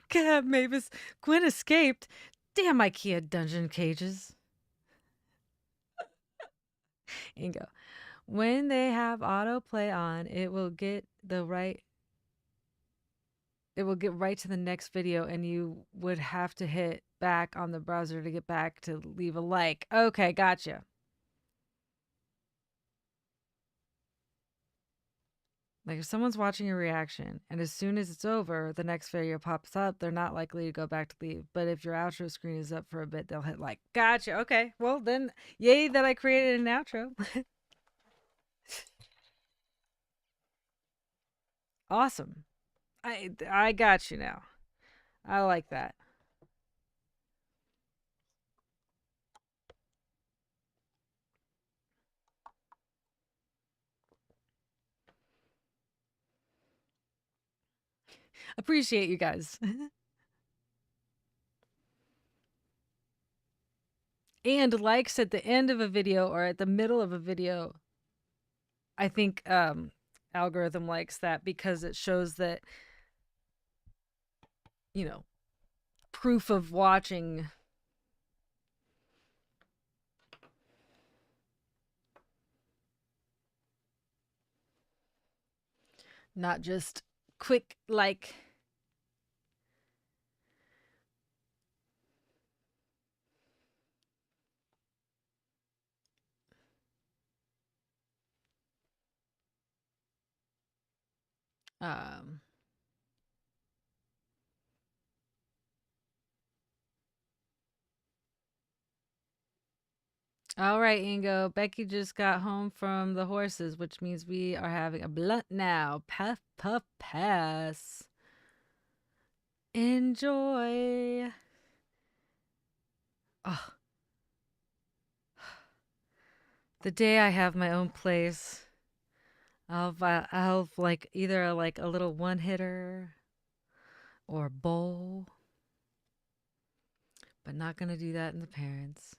God, Mavis. Gwen escaped. Damn IKEA dungeon cages. Ingo. When they have autoplay on, it will get right to the next video, and you would have to hit back on the browser to get back to leave a like. Okay, gotcha. Like if someone's watching a reaction and as soon as it's over, the next video pops up, they're not likely to go back to leave. But if your outro screen is up for a bit, they'll hit like. Gotcha. Okay. Well, then, yay that I created an outro. Awesome. I got you now. I like that. Appreciate you guys. And likes at the end of a video or at the middle of a video. I think algorithm likes that because it shows that, you know, proof of watching. Not just quick like. Um, all right, Ingo. Becky just got home from the horses, which means we are having a blunt now. Puff, puff, pass. Enjoy. Oh. The day I have my own place, I'll like either like a little one hitter or a bowl, but not gonna do that in the parents.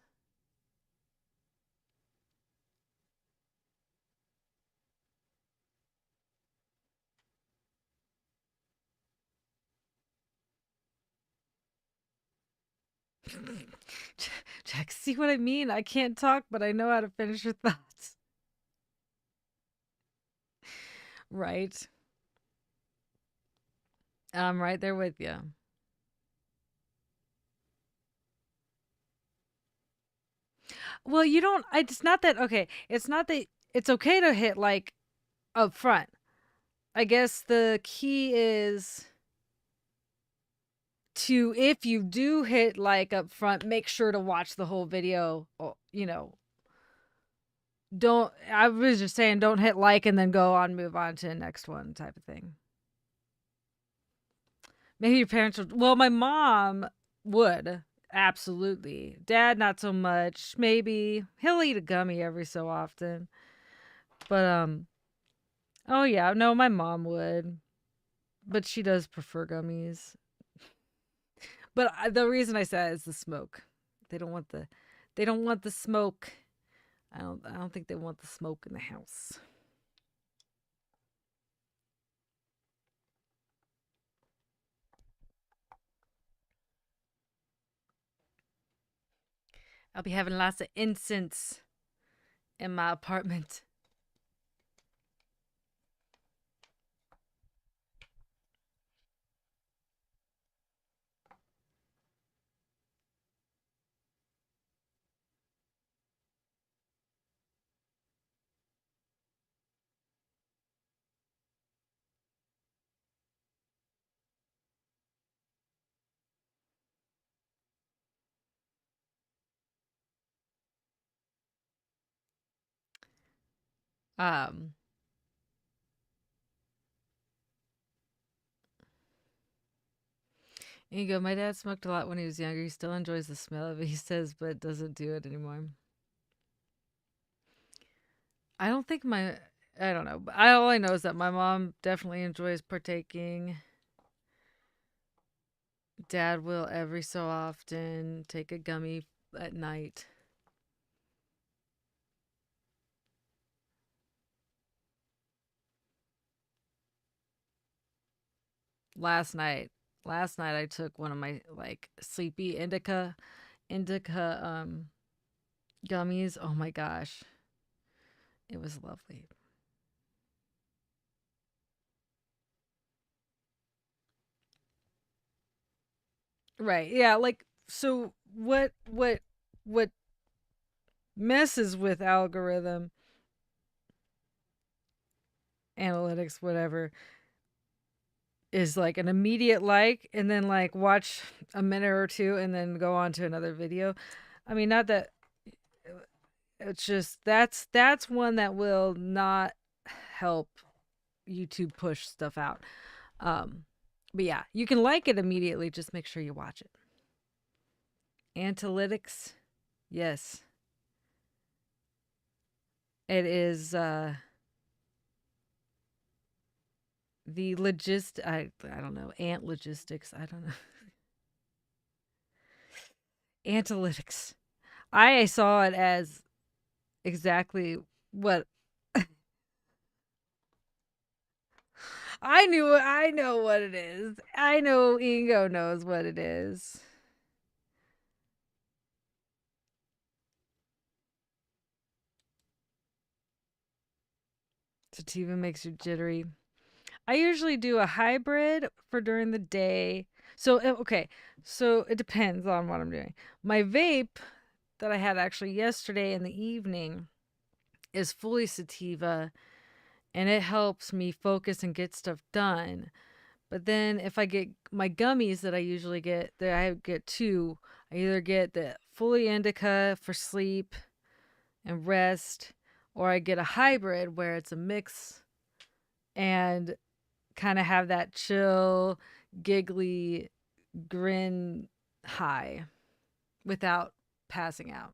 Jack, see what I mean? I can't talk, but I know how to finish your thoughts. Right. I'm right there with you. Well, you don't. It's not that. Okay. It's not that. It's okay to hit like up front. I guess the key is to, if you do hit like up front, make sure to watch the whole video. You know, don't. I was just saying, don't hit like and then go on, move on to the next one type of thing. Maybe your parents would. Well, my mom would. Absolutely. Dad, not so much. Maybe he'll eat a gummy every so often. But, oh yeah, no, my mom would. But she does prefer gummies. But the reason I said is the smoke. They don't want the smoke. I don't think they want the smoke in the house. I'll be having lots of incense in my apartment. Um and you go, my dad smoked a lot when he was younger. He still enjoys the smell of it, he says, but doesn't do it anymore. I don't think I don't know. But all I know is that my mom definitely enjoys partaking. Dad will every so often take a gummy at night. Last night, I took one of my like sleepy indica gummies. Oh my gosh. It was lovely. Right. Yeah, like, so what messes with algorithm analytics, whatever, is like an immediate like, and then like watch a minute or two and then go on to another video. I mean, not that, it's just that's one that will not help YouTube push stuff out. But yeah, you can like it immediately, just make sure you watch it. Analytics, yes. It is the I don't know, ant logistics, I don't know. Analytics. I saw it as exactly what I know what it is. I know Ingo knows what it is. Sativa makes you jittery. I usually do a hybrid for during the day. So, okay. So it depends on what I'm doing. My vape that I had actually yesterday in the evening is fully sativa, and it helps me focus and get stuff done. But then if I get my gummies that I usually get, that I get two, I either get the fully indica for sleep and rest, or I get a hybrid where it's a mix and kind of have that chill, giggly grin high without passing out.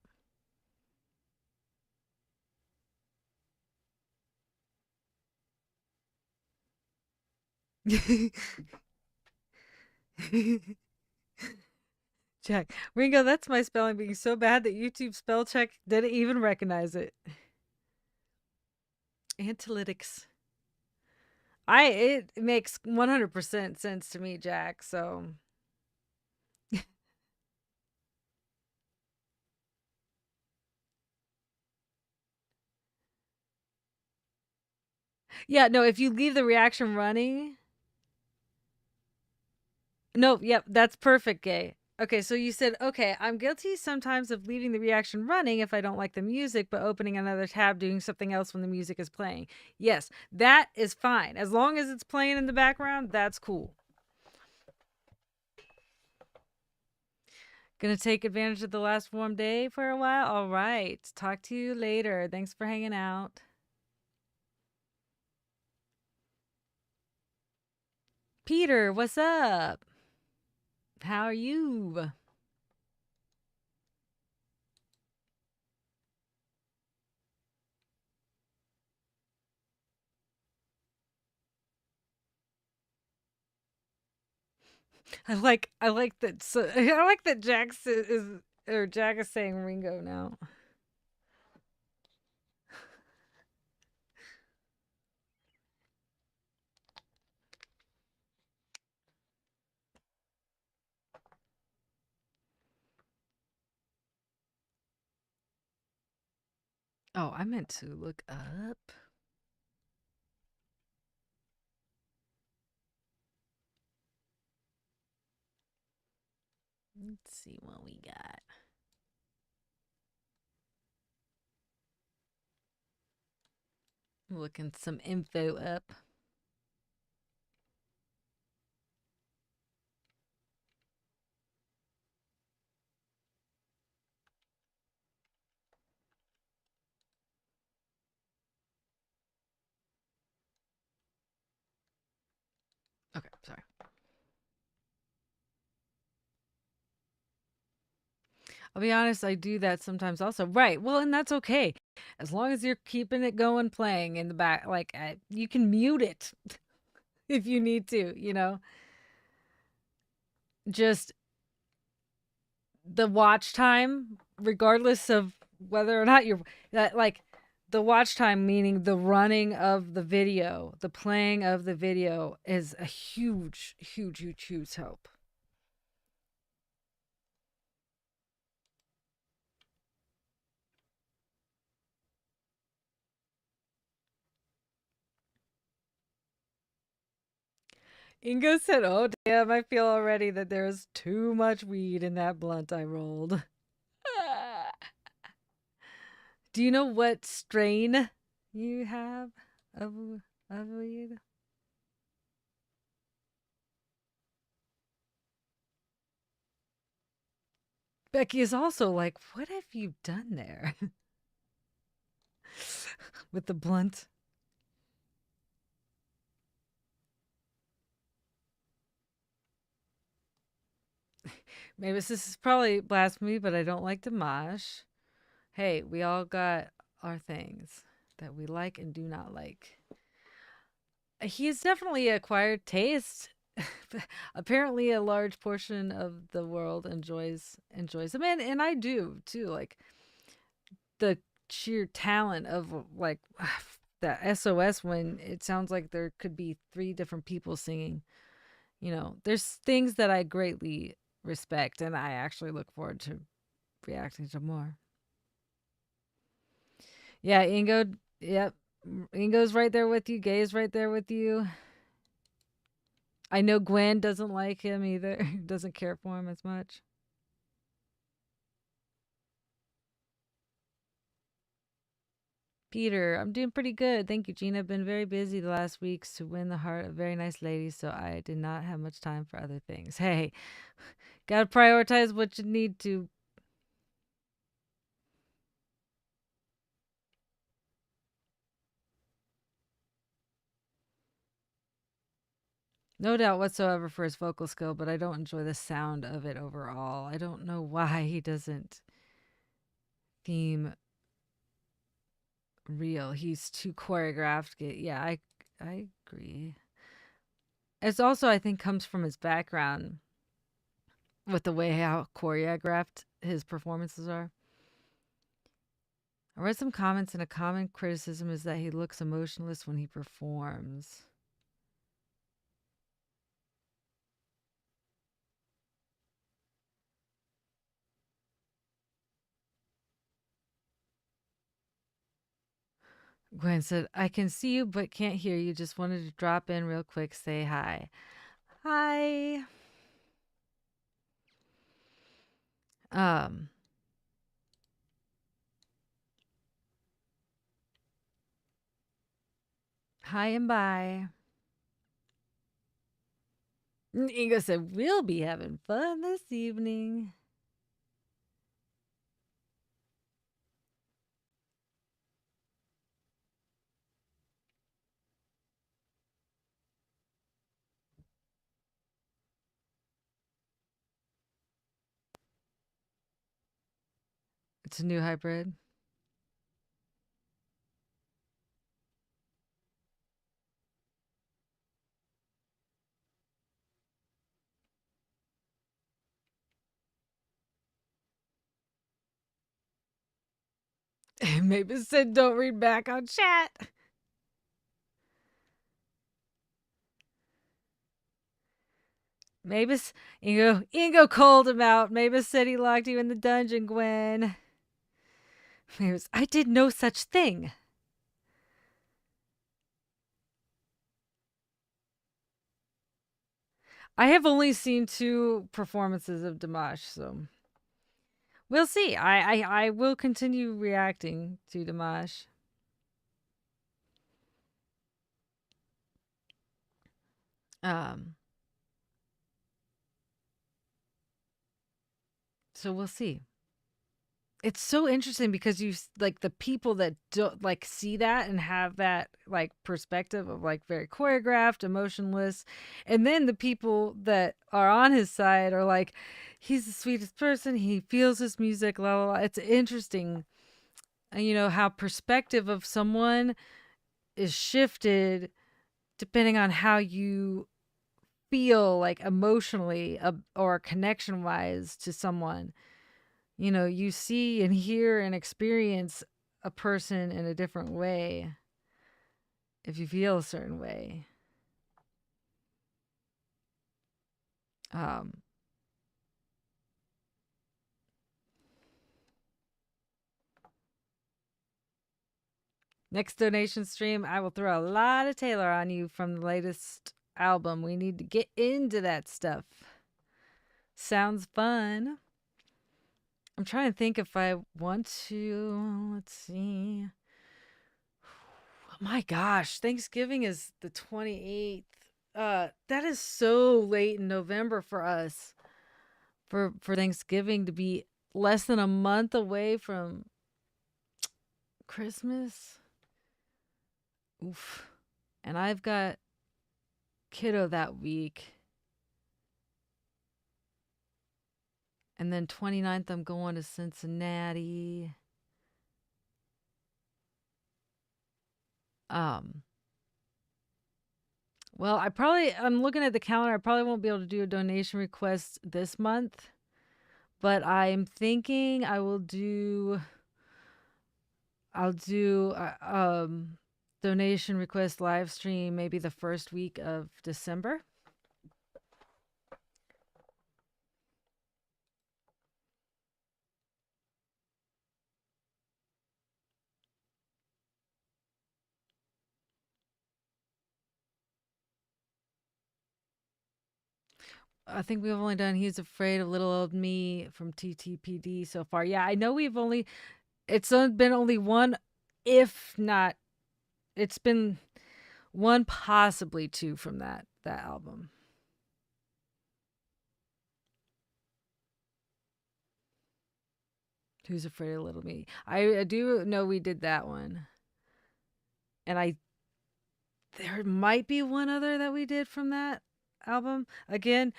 Check. Ringo, that's my spelling being so bad that YouTube spell check didn't even recognize it. Analytics. It makes 100% sense to me, Jack. So Yeah, no, if you leave the reaction running. No, yep, that's perfect, Gay. Okay, so you said, okay, I'm guilty sometimes of leaving the reaction running if I don't like the music, but opening another tab, doing something else when the music is playing. Yes, that is fine. As long as it's playing in the background, that's cool. Gonna take advantage of the last warm day for a while? All right. Talk to you later. Thanks for hanging out. Peter, what's up? How are you? I like that I like that Jax is or Jack is saying Ringo now. Oh, I meant to look up. Let's see what we got. Looking some info up. Okay, sorry. I'll be honest, I do that sometimes also. Right. Well, and that's okay. As long as you're keeping it going playing in the back, like you can mute it if you need to, Just the watch time, regardless of whether or not you're that like the watch time, meaning the running of the video, the playing of the video is a huge, huge, huge, huge help. Ingo said, "Oh damn, I feel already that there's too much weed in that blunt I rolled." Do you know what strain you have of weed? Becky is also like, "What have you done there with the blunt?" Maybe this is probably blasphemy, but I don't like Dimash. Hey, we all got our things that we like and do not like. He's definitely acquired taste. Apparently, a large portion of the world enjoys them, and I do too. Like the sheer talent of like the SOS when it sounds like there could be three different people singing. There's things that I greatly respect, and I actually look forward to reacting to more. Yeah, Ingo. Yep, Ingo's right there with you. Gay's right there with you. I know Gwen doesn't like him either. Doesn't care for him as much. Peter, I'm doing pretty good. Thank you, Gina. I've been very busy the last weeks to win the heart of very nice ladies, so I did not have much time for other things. Hey, gotta prioritize what you need to. No doubt whatsoever for his vocal skill, but I don't enjoy the sound of it overall. I don't know why he doesn't theme real. He's too choreographed. Yeah, I agree. It's also I think comes from his background with the way how choreographed his performances are. I read some comments, and a common criticism is that he looks emotionless when he performs. Gwen said, I can see you but can't hear you. Just wanted to drop in real quick, say hi. Hi. Um, Hi and bye. Ingo said, we'll be having fun this evening. It's a new hybrid. Mavis said, don't read back on chat. Mavis, Ingo called him out. Mavis said he locked you in the dungeon, Gwen. Mavis, I did no such thing. I have only seen 2 performances of Dimash, so we'll see. I will continue reacting to Dimash. So we'll see. It's so interesting because you like the people that don't like see that and have that like perspective of like very choreographed, emotionless, and then the people that are on his side are like, he's the sweetest person. He feels his music. La la la. It's interesting, how perspective of someone is shifted depending on how you feel like emotionally or connection wise to someone. You see and hear and experience a person in a different way if you feel a certain way. Um, Next donation stream, I will throw a lot of Taylor on you from the latest album. We need to get into that stuff. Sounds fun. I'm trying to think if I want to. Let's see. My gosh, Thanksgiving is the 28th. That is so late in November for us. For Thanksgiving to be less than a month away from Christmas. Oof. And I've got kiddo that week. And then 29th I'm going to Cincinnati. Well, I'm looking at the calendar. I probably won't be able to do a donation request this month, but I'm thinking I'll do donation request live stream maybe the first week of December. I think we've only done He's Afraid of Little Old Me from TTPD so far. Yeah, I know it's been only one, if not, it's been one, possibly 2 from that album. Who's Afraid of Little Me? I do know we did that one. And there might be one other that we did from that album. Again,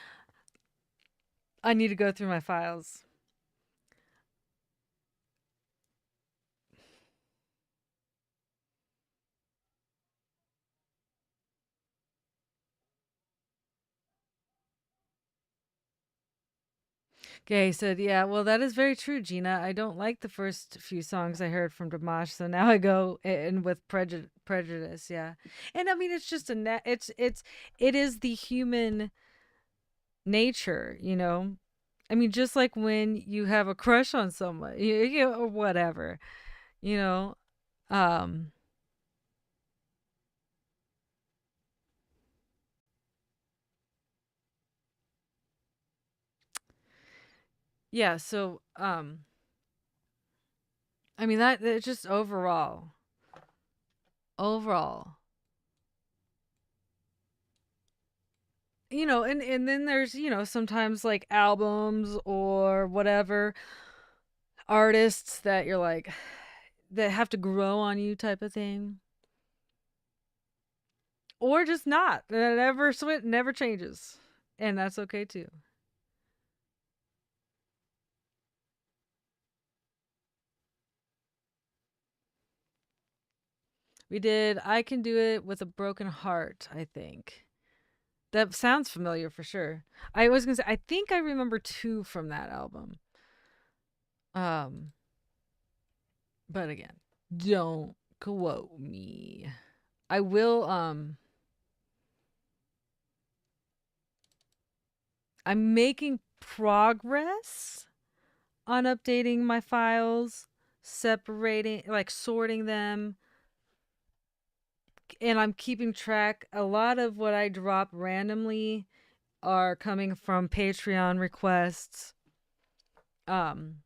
I need to go through my files. Okay, said, yeah, well, that is very true, Gina. I don't like the first few songs I heard from Dimash, so now I go in with prejudice, yeah. And I mean, it's just it is the human nature, I mean, just like when you have a crush on someone, or whatever, you know. Um, Yeah, so I mean that it's just overall, you know, and then there's, you know, sometimes like albums or whatever artists that you're like that have to grow on you type of thing, or just not. It never changes, and that's okay too. We did I Can Do It With a Broken Heart, I think. That sounds familiar for sure. I was gonna say I think I remember two from that album. Um, but again, don't quote me. I will I'm making progress on updating my files, separating, like sorting them, and I'm keeping track. A lot of what I drop randomly are coming from Patreon requests. Um,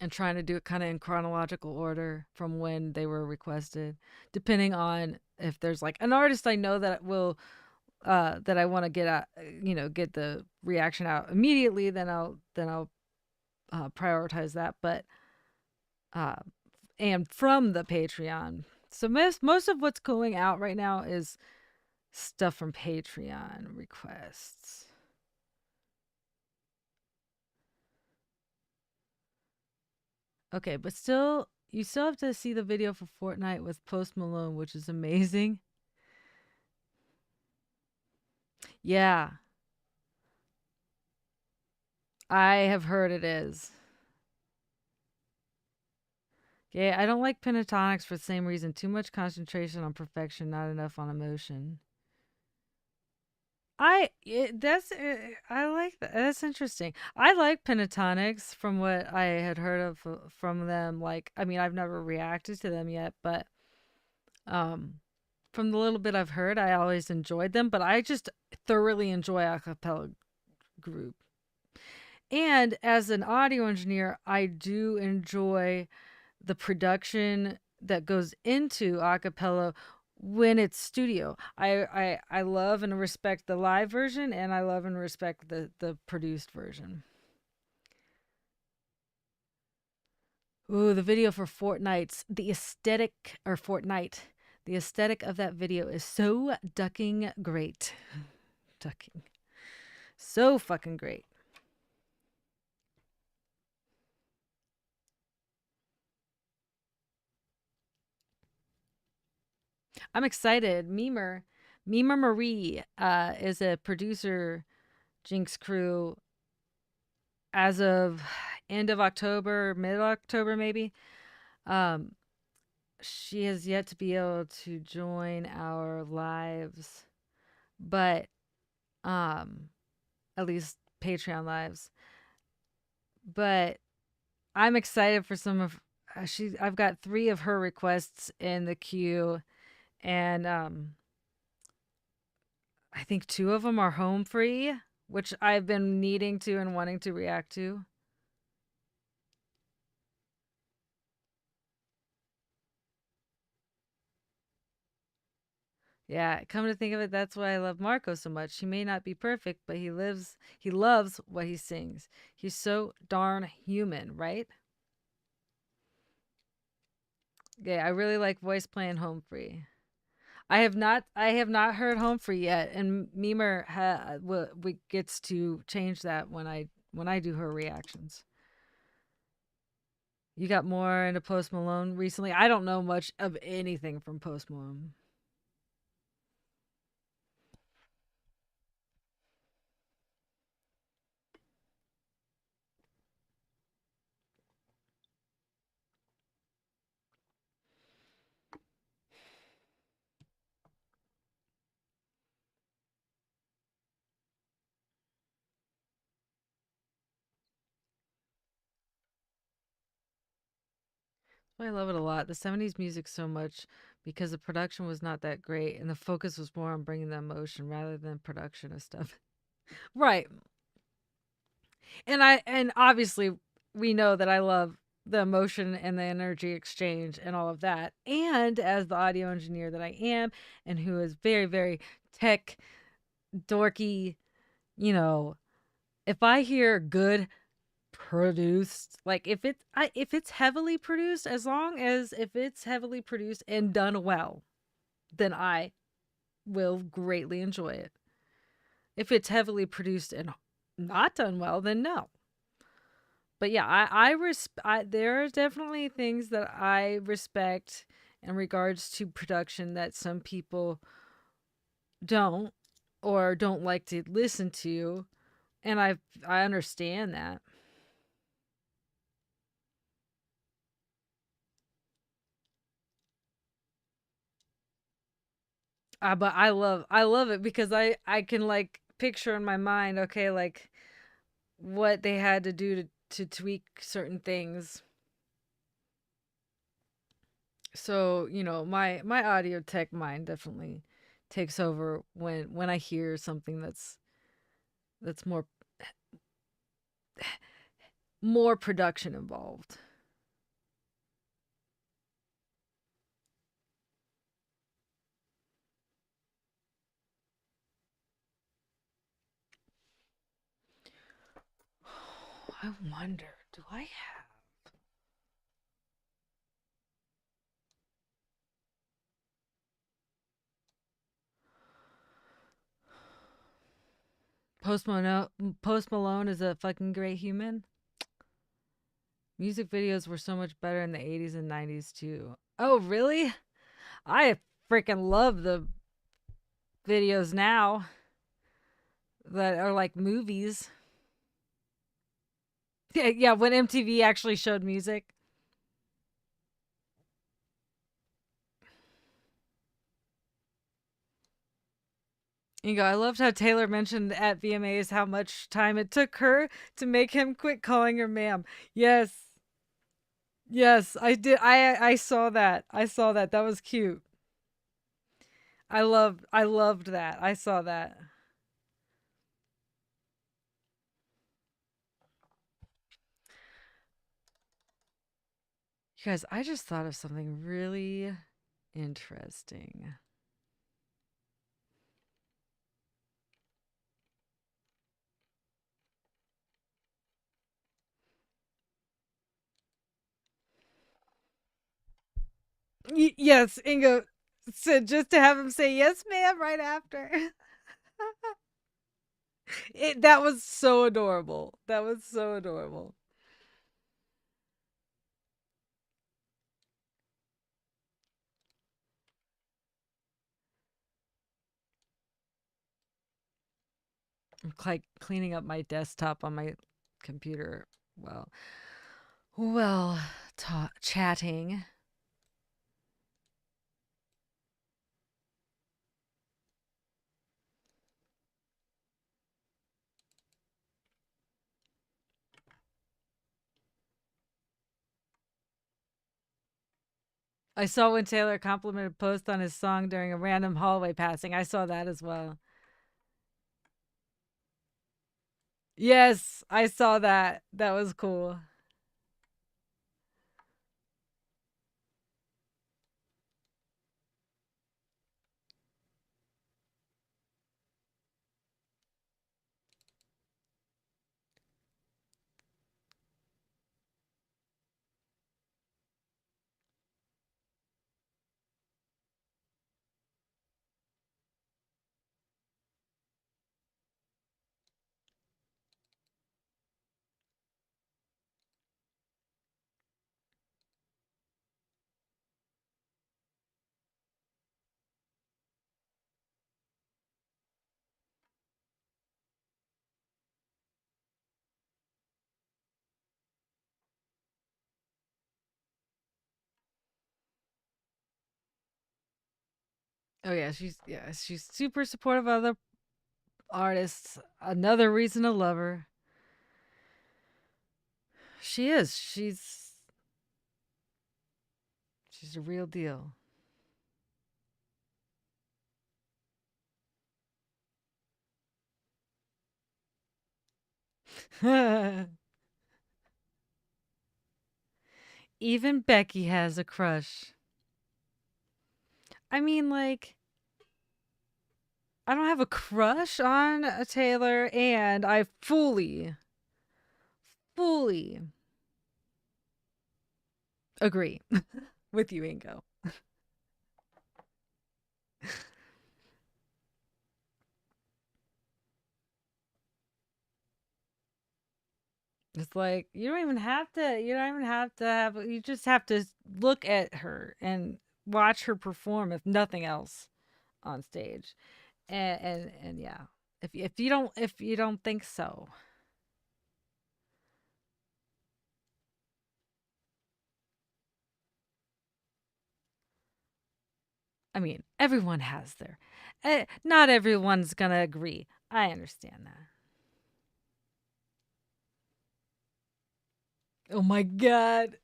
and trying to do it kind of in chronological order from when they were requested, depending on if there's like an artist I know that will that I want to get out, you know, get the reaction out immediately, then I'll prioritize that. But uh, and from the Patreon, so most of what's going out right now is stuff from Patreon requests. Okay, but still, you still have to see the video for Fortnite with Post Malone, which is amazing. Yeah, I have heard it is. Yeah, I don't like pentatonics for the same reason. Too much concentration on perfection, not enough on emotion. I like that. That's interesting. I like pentatonics from what I had heard of from them. Like, I mean, I've never reacted to them yet, but um, from the little bit I've heard, I always enjoyed them. But I just thoroughly enjoy a cappella group. And as an audio engineer, I do enjoy the production that goes into acapella when it's studio. I love and respect the live version, and I love and respect the produced version. Ooh, the video for Fortnite's the aesthetic or Fortnite. The aesthetic of that video is so ducking great. Ducking. So fucking great. I'm excited. Memer Marie is a producer Jinx crew as of end of October, mid October maybe. Um, she has yet to be able to join our lives, but um, at least Patreon lives. But I'm excited for some of she. I've got 3 of her requests in the queue, and I think 2 of them are home free, which I've been needing to and wanting to react to. Yeah, come to think of it, that's why I love Marco so much. He may not be perfect, but he loves what he sings. He's so darn human, right? Yeah, I really like voice playing Home Free. I have not heard Home Free yet, and Memer gets to change that when I do her reactions. You got more into Post Malone recently? I don't know much of anything from Post Malone. I love it a lot. The 70s music so much because the production was not that great and the focus was more on bringing the emotion rather than production of stuff. Right. And obviously we know that I love the emotion and the energy exchange and all of that. And as the audio engineer that I am, and who is very, very tech dorky, you know, if I hear good produced, like if it's heavily produced, as long as if it's heavily produced and done well, then I will greatly enjoy it. If it's heavily produced and not done well, then no. But yeah, there are definitely things that I respect in regards to production that some people don't or don't like to listen to, and I understand that. But I love it because I can like picture in my mind, okay, like what they had to do to tweak certain things. So, my audio tech mind definitely takes over when I hear something that's more production involved. I wonder, do I have Post Malone? Post Malone is a fucking great human. Music videos were so much better in the 80s and 90s too. Oh, really? I freaking love the videos now that are like movies. Yeah, yeah, when MTV actually showed music. You go, I loved how Taylor mentioned at VMAs how much time it took her to make him quit calling her ma'am. Yes. Yes, I did. I saw that. I saw that. That was cute. I loved that. I saw that. You guys, I just thought of something really interesting. Yes, Ingo said just to have him say yes, ma'am, right after. That was so adorable. That was so adorable. I'm like cleaning up my desktop on my computer. Well, well, chatting. I saw when Taylor complimented Post on his song during a random hallway passing. I saw that as well. Yes, I saw that. That was cool. Oh yeah, she's super supportive of other artists. Another reason to love her. She is. She's a real deal. Even Becky has a crush. I mean, like, I don't have a crush on a Taylor, and I fully agree with you, Ingo. It's like you don't even have to have you just have to look at her and watch her perform if nothing else on stage. And yeah. If you don't think so. I mean, everyone has their not everyone's going to agree. I understand that. Oh my god.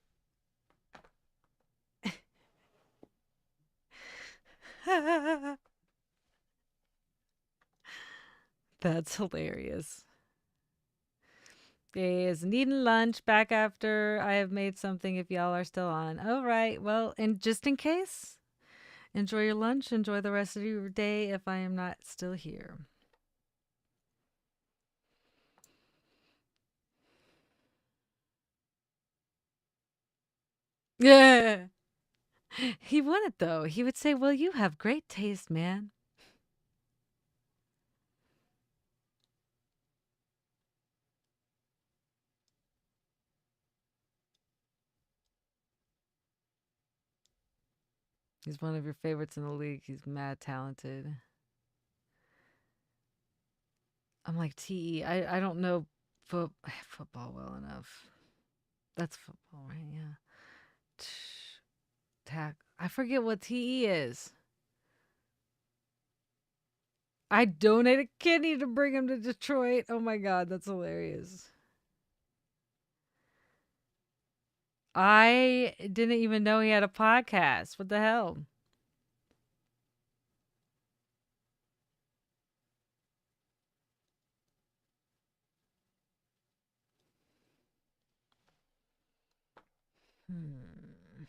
That's hilarious. Is needing lunch back after I have made something if y'all are still on. All right. Well, and just in case, enjoy your lunch. Enjoy the rest of your day if I am not still here. Yeah. He wouldn't, though. He would say, well, you have great taste, man. He's one of your favorites in the league. He's mad talented. I'm like, I don't know football well enough. That's football, right? Yeah. Tack. I forget what TE is. I donated kidney to bring him to Detroit. Oh my god, that's hilarious. I didn't even know he had a podcast. What the hell? Hmm.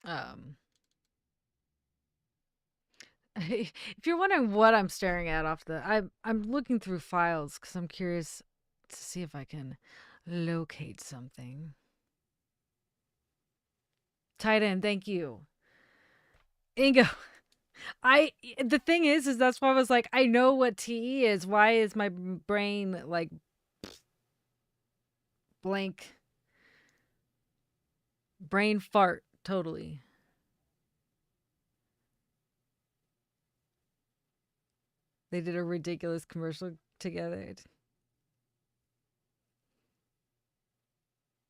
Um, if you're wondering what I'm staring at I'm looking through files because I'm curious to see if I can locate something. Tight end, thank you, Ingo. I the thing is that's why I was like, I know what TE is. Why is my brain like blank brain fart totally? They did a ridiculous commercial together.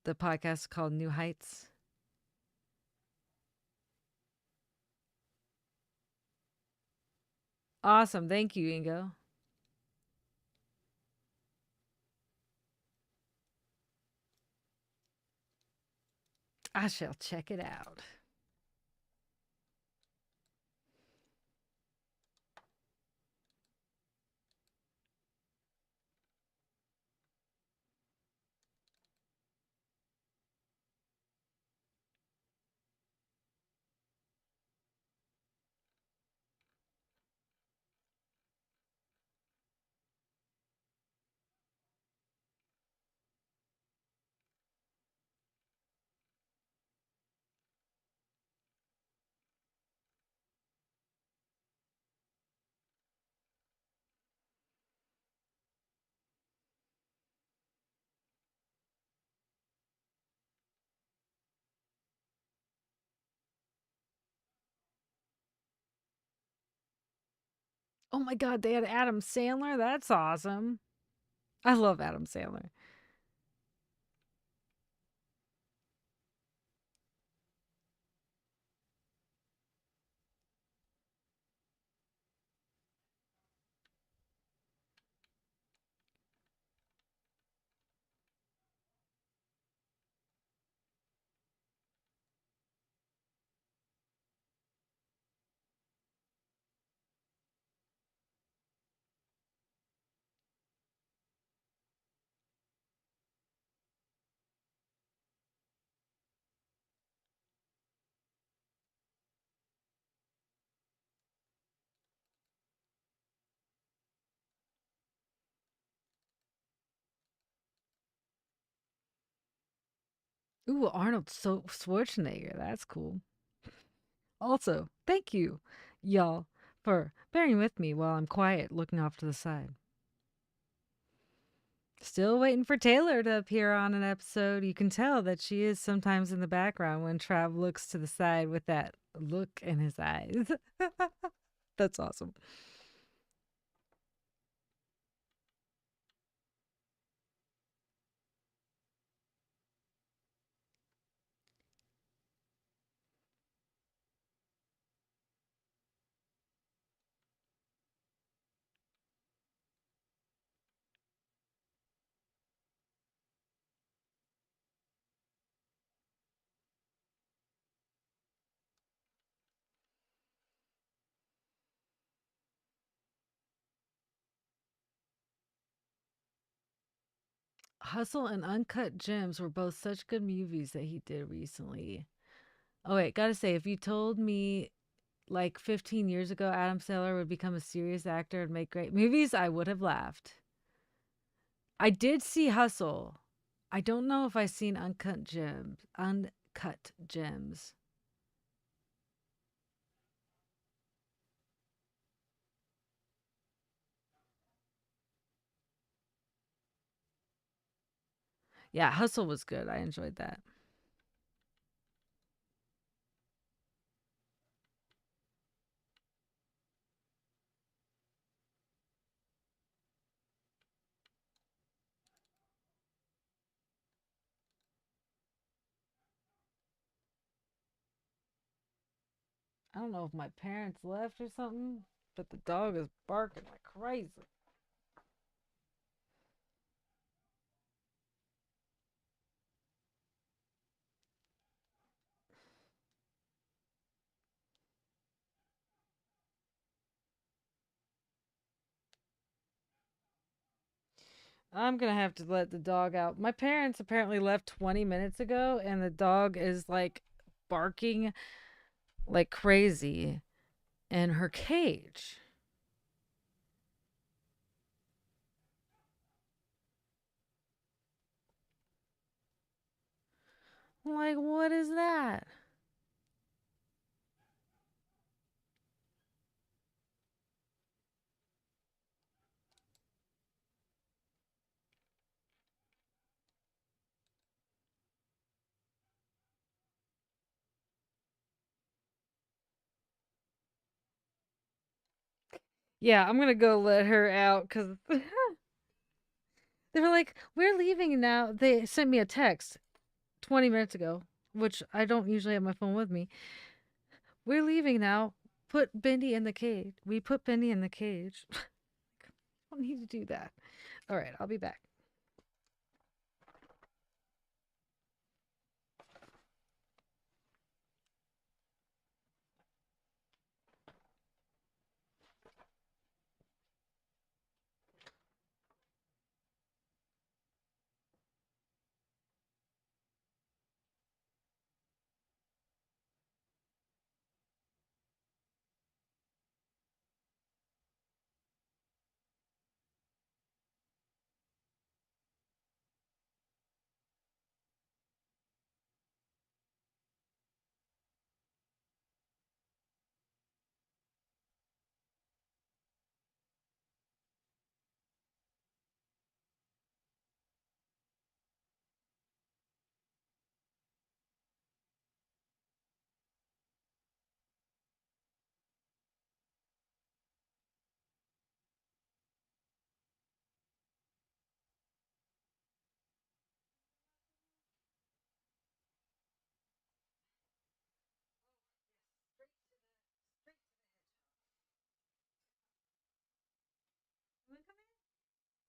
The podcast called New Heights. Awesome. Thank you, Ingo. I shall check it out. Oh my god, they had Adam Sandler? That's awesome. I love Adam Sandler. Ooh, Arnold Schwarzenegger. That's cool. Also, thank you, y'all, for bearing with me while I'm quiet looking off to the side. Still waiting for Taylor to appear on an episode. You can tell that she is sometimes in the background when Trav looks to the side with that look in his eyes. That's awesome. Hustle and Uncut Gems were both such good movies that he did recently. Oh, wait, gotta say, if you told me like 15 years ago Adam Sandler would become a serious actor and make great movies, I would have laughed. I did see Hustle. I don't know if I've seen Uncut Gems. Uncut Gems. Yeah, Hustle was good. I enjoyed that. I don't know if my parents left or something, but the dog is barking like crazy. I'm gonna have to let the dog out. My parents apparently left 20 minutes ago, and the dog is like barking like crazy in her cage. Like, what is that? Yeah, I'm gonna go let her out because they were like, "We're leaving now." They sent me a text 20 minutes ago, which I don't usually have my phone with me. We're leaving now. Put Bendy in the cage. We put Bendy in the cage. I don't need to do that. All right, I'll be back.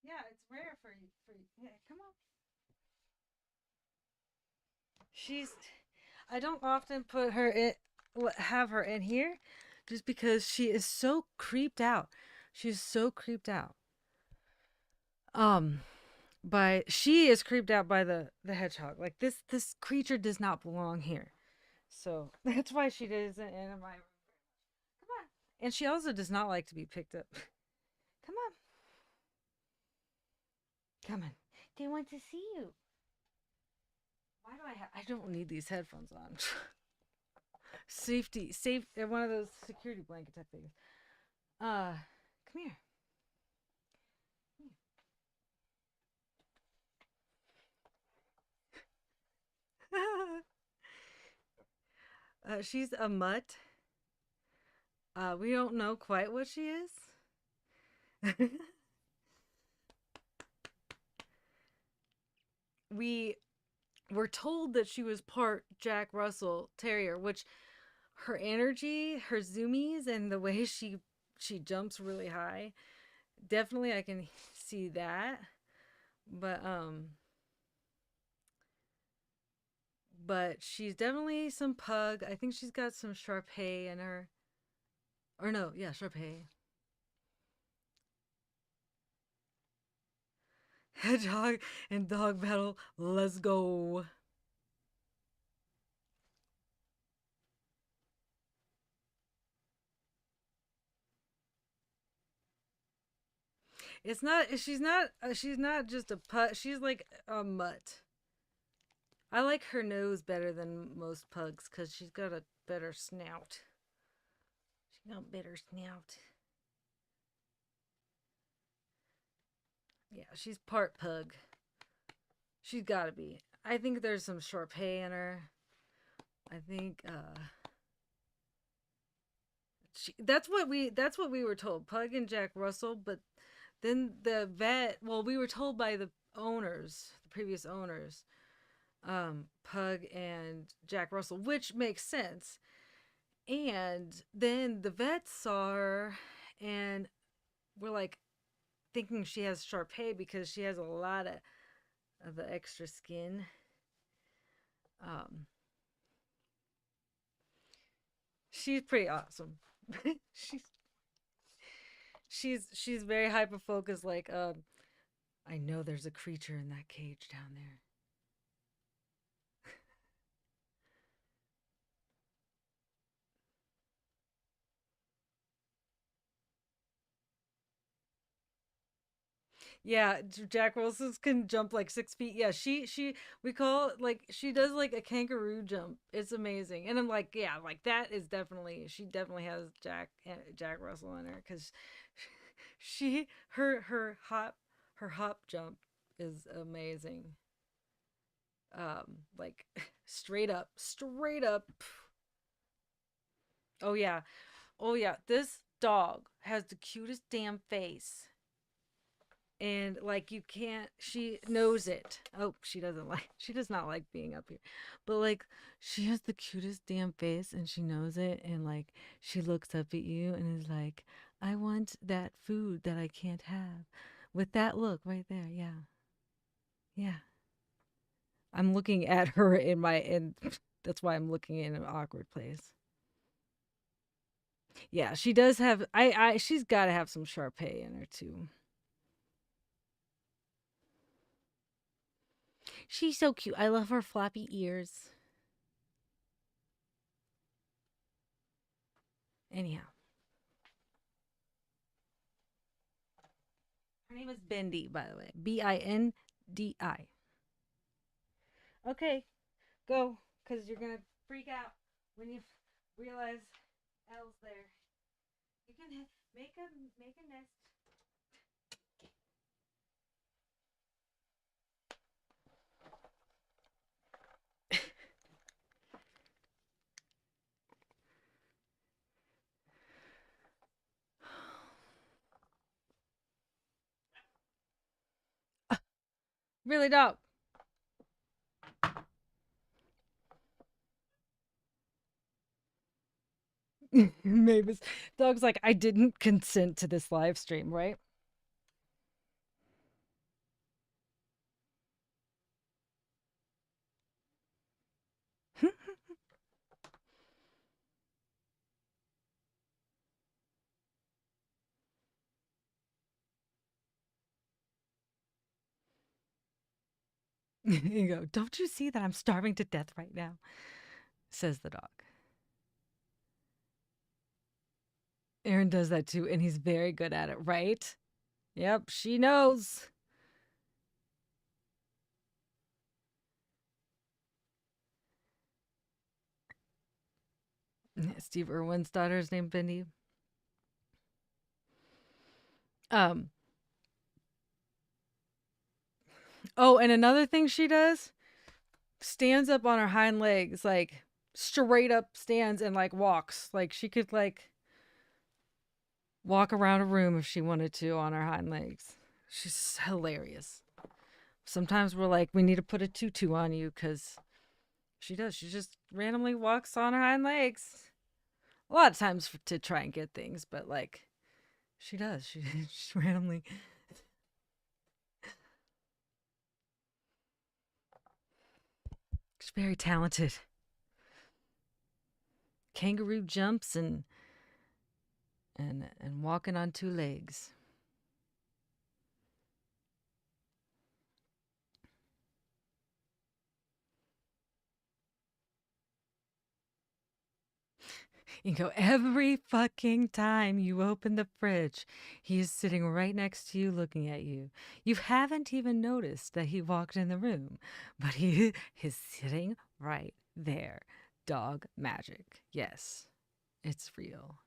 Yeah, it's rare for you. Yeah, come on. She's. I don't often put her in, have her in here, just because she is so creeped out. She's so creeped out. Um, by she is creeped out by the hedgehog. Like this creature does not belong here. So that's why she isn't in my room. Come on. And she also does not like to be picked up. Come on. Come on. They want to see you. Why do I don't need these headphones on. Safety, safe. They're one of those security blanket type things. Come here. She's a mutt. We don't know quite what she is. We were told that she was part Jack Russell Terrier, which her energy, her zoomies, and the way she jumps really high, definitely I can see that. But she's definitely some pug. I think she's got some Sharpei in her. Or no, yeah, Sharpei. Hedgehog and dog battle. Let's go. It's not. She's not. She's not just a put. She's like a mutt. I like her nose better than most pugs because she's got a better snout. She's got a better snout. Yeah, she's part pug. She's got to be. I think there's some Shar-Pei in her. I think that's what we were told. Pug and Jack Russell, but then the vet. Well, we were told by the owners, the previous owners, Pug and Jack Russell, which makes sense. And then the vets saw her, and we're like thinking she has Shar-Pei because she has a lot of the extra skin. Um, she's pretty awesome. she's she's very hyper focused. Like, I know there's a creature in that cage down there. Yeah, Jack Russell's can jump like 6 feet. Yeah, she we call it, like, she does like a kangaroo jump. It's amazing, and I'm like, yeah, like that is definitely, she definitely has Jack Russell in her because she her hop jump is amazing. Like straight up. Oh yeah, oh yeah. This dog has the cutest damn face, and like you can't, she knows it. Oh, she does not like being up here, but like she has the cutest damn face and she knows it, and like she looks up at you and is like, I want that food that I can't have, with that look right there. Yeah, yeah. I'm looking at her in my, and that's why I'm looking in an awkward place. Yeah, she does have, I she's got to have some Sharpay in her too. She's so cute. I love her floppy ears. Anyhow, her name is Bendy, by the way. Bindi. Okay, go, because you're gonna freak out when you realize Elle's there. You can make a nest. Really, dog. Mavis, dog's like, I didn't consent to this live stream, right? You go, don't you see that I'm starving to death right now? Says the dog. Aaron does that too, and he's very good at it, right? Yep, she knows. Steve Irwin's daughter is named Bendy. Um. Oh, and another thing she does, stands up on her hind legs, like straight up stands and like walks. Like she could like walk around a room if she wanted to on her hind legs. She's hilarious. Sometimes we're like, we need to put a tutu on you because she does. She just randomly walks on her hind legs. A lot of times to try and get things, but like she does. She randomly. She's very talented. Kangaroo jumps and walking on two legs. You go, every fucking time you open the fridge, he is sitting right next to you looking at you. You haven't even noticed that he walked in the room, but he is sitting right there. Dog magic. Yes, it's real.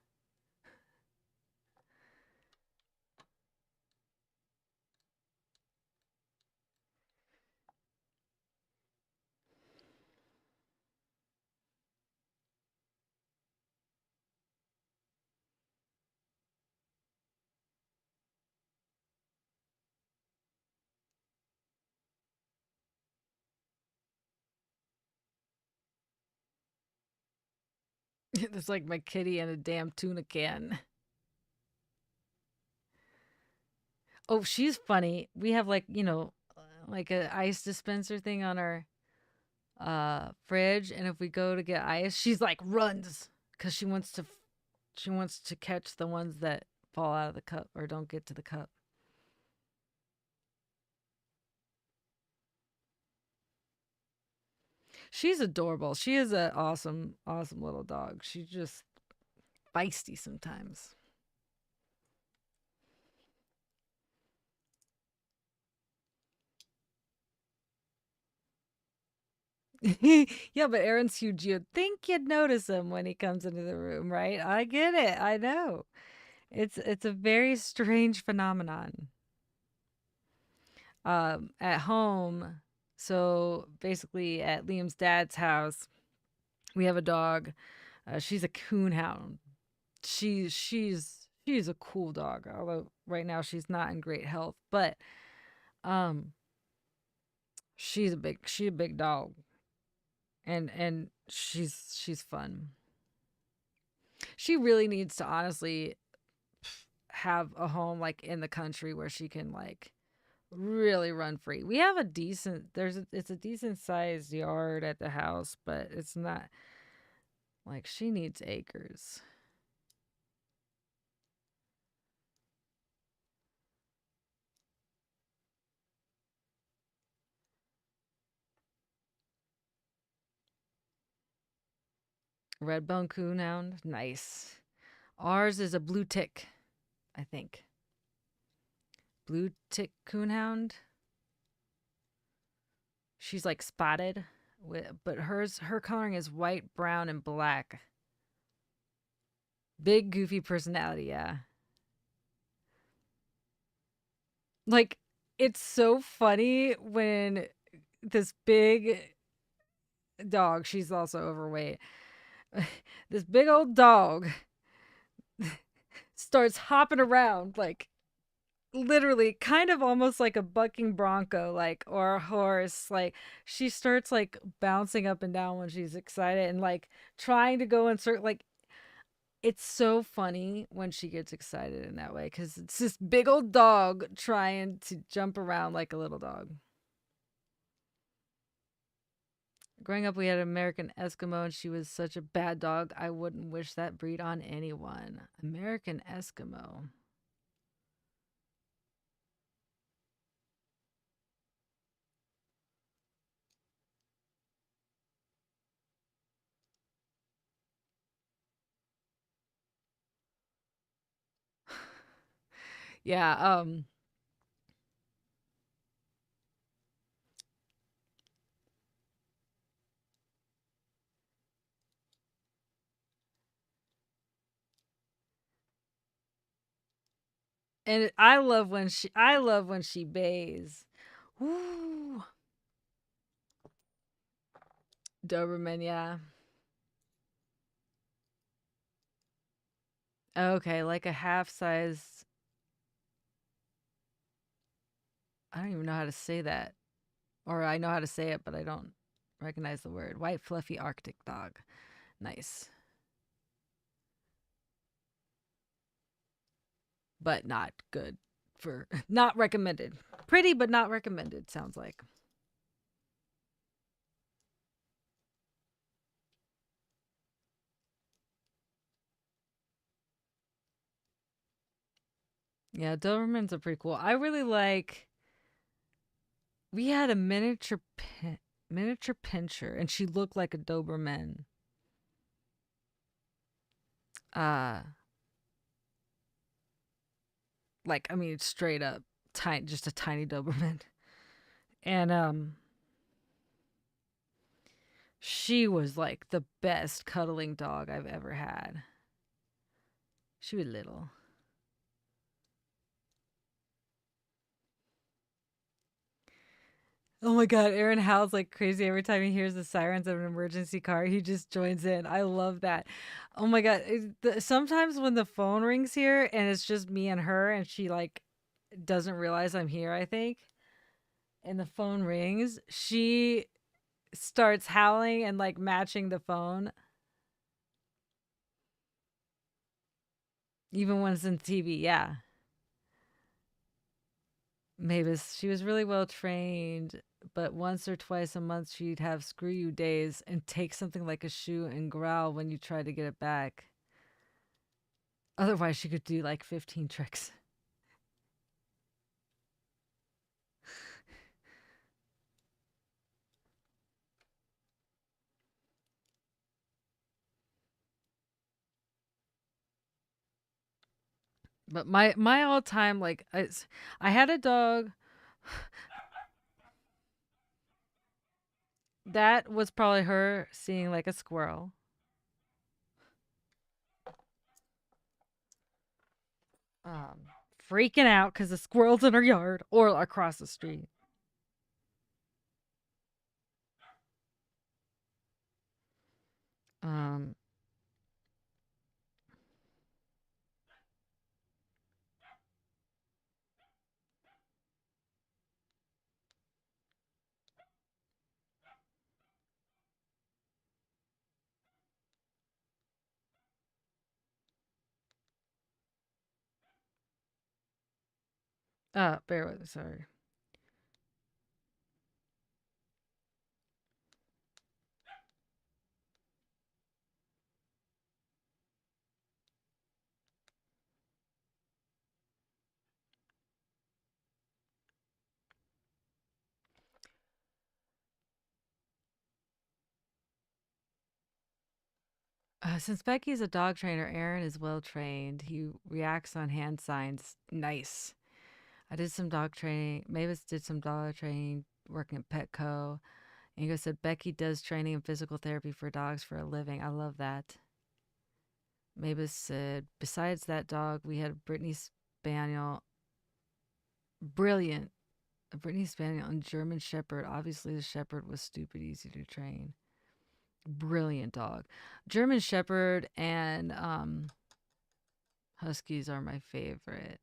It's like my kitty and a damn tuna can. Oh, she's funny. We have like, like a ice dispenser thing on our fridge, and if we go to get ice, she's like runs cuz she wants to catch the ones that fall out of the cup or don't get to the cup. She's adorable. She is an awesome little dog. She's just feisty sometimes. Yeah, but Aaron's huge. You'd think you'd notice him when he comes into the room, right? I get it. I know. It's a very strange phenomenon. At home, so basically at Liam's dad's house, we have a dog. She's a coonhound. She's a cool dog, although right now she's not in great health, but um she's a big dog, and she's fun. She really needs to honestly have a home like in the country where she can like really run free. We have a decent it's a decent sized yard at the house, but it's not like she needs acres. Red bone coonhound, nice. Ours is a blue tick, I think. Blue tick coonhound. She's like spotted, but her coloring is white, brown, and black. Big goofy personality, yeah. Like it's so funny when this big dog, she's also overweight. This big old dog starts hopping around like literally kind of almost like a bucking bronco like or a horse, like she starts like bouncing up and down when she's excited and like trying to go in circle, like it's so funny when she gets excited in that way because it's this big old dog trying to jump around like a little dog. Growing up, we had an American Eskimo, and she was such a bad dog. I wouldn't wish that breed on anyone. American Eskimo. Yeah, and I love when she bays. Ooh, Doberman, yeah. Okay, like a half size. I don't even know how to say that. Or I know how to say it, but I don't recognize the word. White fluffy Arctic dog. Nice. But not good for not recommended. Pretty but not recommended sounds like. Yeah, Dobermans are pretty cool. I really like we had a miniature pinscher and she looked like a Doberman. Uh like I mean straight up tiny just a tiny Doberman. And she was like the best cuddling dog I've ever had. She was little. Oh my god, Aaron howls like crazy every time he hears the sirens of an emergency car. He just joins in. I love that. Oh my god, sometimes when the phone rings here and it's just me and her and she like doesn't realize I'm here, I think, and the phone rings, she starts howling and like matching the phone even when it's in TV. Yeah. Mavis, she was really well trained, but once or twice a month she'd have screw you days and take something like a shoe and growl when you try to get it back. Otherwise, she could do like 15 tricks. But my all time like I had a dog that was probably her seeing like a squirrel, um, freaking out because the squirrel's in her yard or across the street. Um, bear with me, sorry. Since Becky's a dog trainer, Aaron is well trained. He reacts on hand signs. Nice. I did some dog training. Mavis did some dog training working at Petco. And he said Becky does training and physical therapy for dogs for a living. I love that. Mavis said, besides that dog, we had a Brittany Spaniel. Brilliant. A Brittany Spaniel and German Shepherd. Obviously, the Shepherd was stupid easy to train. Brilliant dog. German Shepherd and Huskies are my favorite.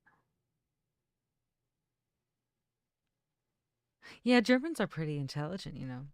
Yeah, Germans are pretty intelligent, you know.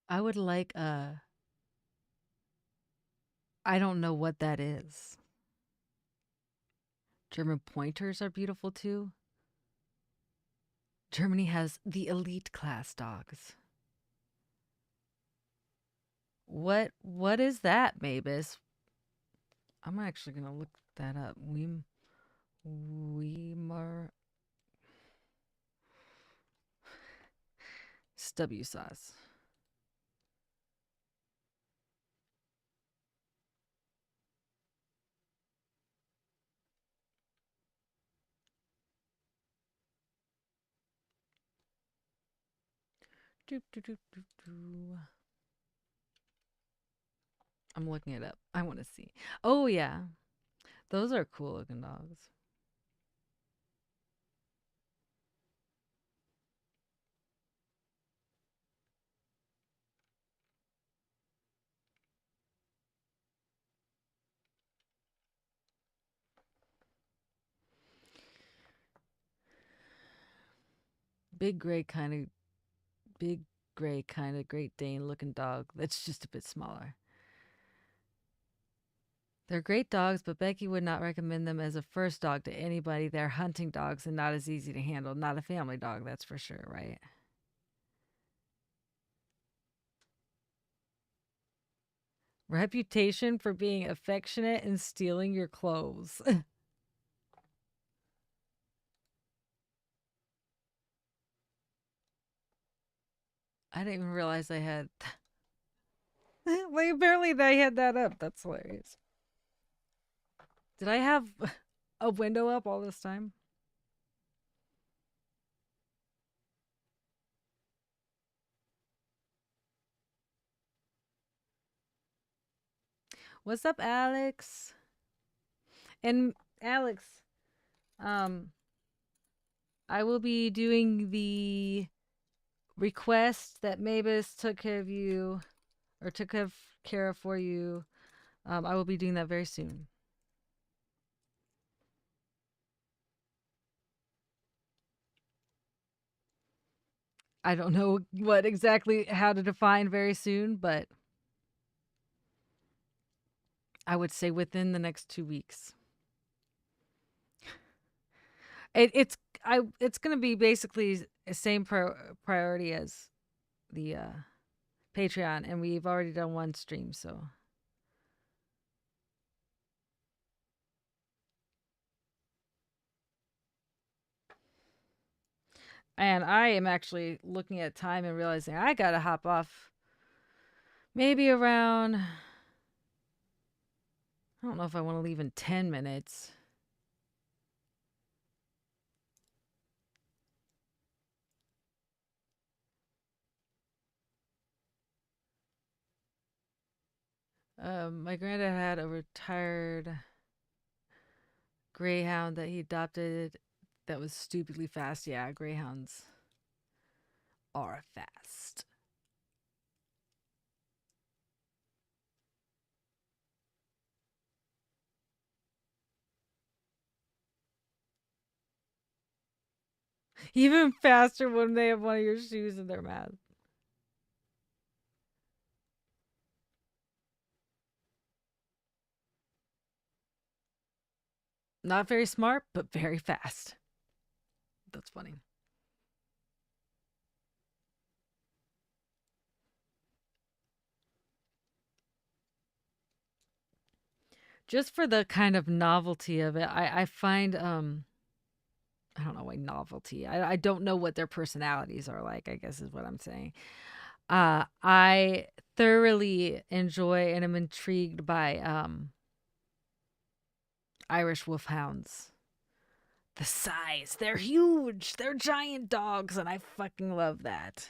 I would like a. I don't know what that is. German pointers are beautiful too. Germany has the elite class dogs. What is that, Mavis? I'm actually gonna look that up. Weimar W sauce. Doop, doop, doop, doop, doop. I'm looking it up. I want to see. Oh yeah, those are cool looking dogs. Big gray kind of big gray kind of Great Dane looking dog that's just a bit smaller. They're great dogs, but Becky would not recommend them as a first dog to anybody. They're hunting dogs and not as easy to handle. Not a family dog, that's for sure, right? Reputation for being affectionate and stealing your clothes. I didn't even realize I had. Like, apparently they had that up. That's hilarious. Did I have a window up all this time? What's up, Alex? And Alex, um, I will be doing the request that Mavis took care of you or took care of for you. I will be doing that very soon. I don't know what exactly how to define very soon, but I would say within the next 2 weeks. It's it's going to be basically the same priority as the Patreon, and we've already done one stream, so. And I am actually looking at time and realizing I gotta hop off. Maybe around. I don't know if I want to leave in 10 minutes. My granddad had a retired greyhound that he adopted that was stupidly fast. Yeah, greyhounds are fast. Even faster when they have one of your shoes in their mouth. Not very smart, but very fast. That's funny. Just for the kind of novelty of it, I find I don't know why novelty. I don't know what their personalities are like, I guess is what I'm saying. I thoroughly enjoy and am intrigued by Irish wolfhounds. The size, they're huge. They're giant dogs, and I fucking love that.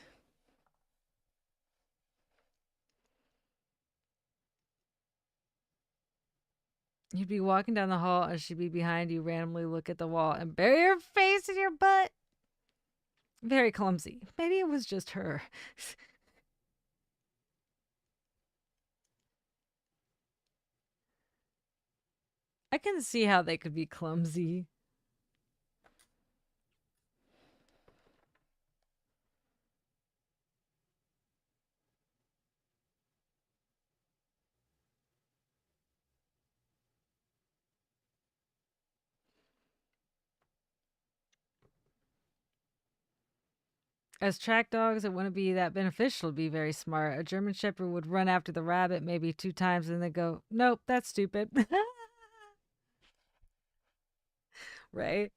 You'd be walking down the hall and she'd be behind you, randomly look at the wall and bury her face in your butt. Very clumsy. Maybe it was just her. I can see how they could be clumsy. As track dogs, it wouldn't be that beneficial to be very smart. A German Shepherd would run after the rabbit maybe 2 times and then go, nope, that's stupid. Right?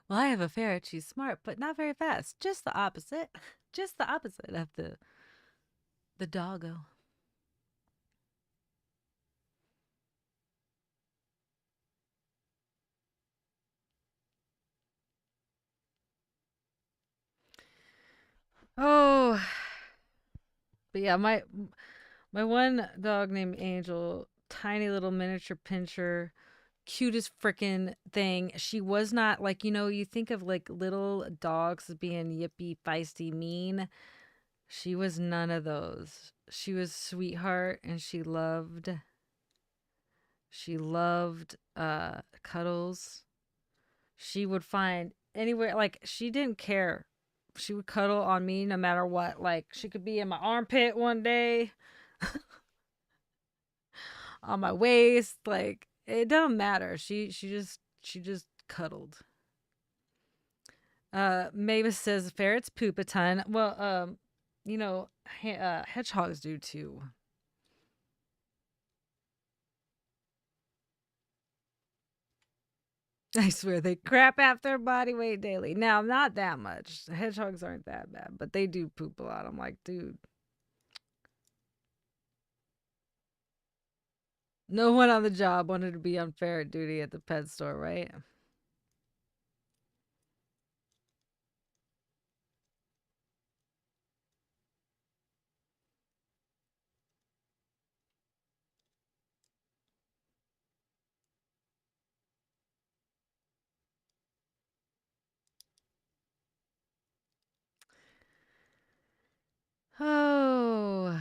Well, I have a ferret. She's smart, but not very fast. Just the opposite. Just the opposite of the doggo. Oh, but yeah, my one dog named Angel, tiny little miniature pincher, cutest freaking thing. She was not like, you think of like little dogs as being yippy, feisty, mean. She was none of those. She was sweetheart and she loved cuddles. She would find anywhere, like she didn't care. She would cuddle on me no matter what. Like she could be in my armpit one day, on my waist, like it don't matter. She just cuddled. Mavis says ferrets poop a ton. Well, hedgehogs do too. I swear they crap out their body weight daily. Now, not that much. Hedgehogs aren't that bad, but they do poop a lot. I'm like, dude, no one on the job wanted to be on ferret duty at the pet store, right? Oh,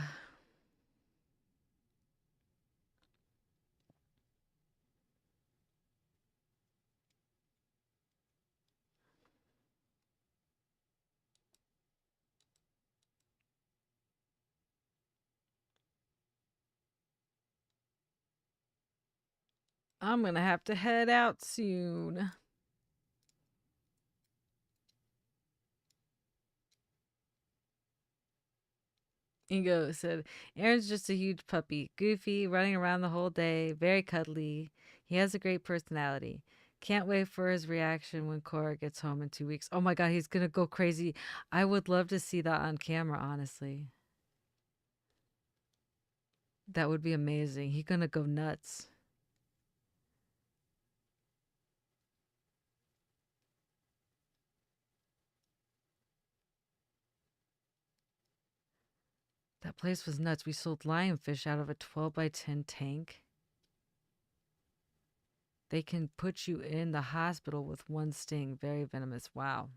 I'm gonna have to head out soon. Ingo said, Aaron's just a huge puppy, goofy, running around the whole day, very cuddly. He has a great personality. Can't wait for his reaction when Cora gets home in 2 weeks. Oh my god, he's gonna go crazy. I would love to see that on camera, honestly. That would be amazing. He's gonna go nuts. That place was nuts. We sold lionfish out of a 12 by 10 tank. They can put you in the hospital with one sting. Very venomous. Wow.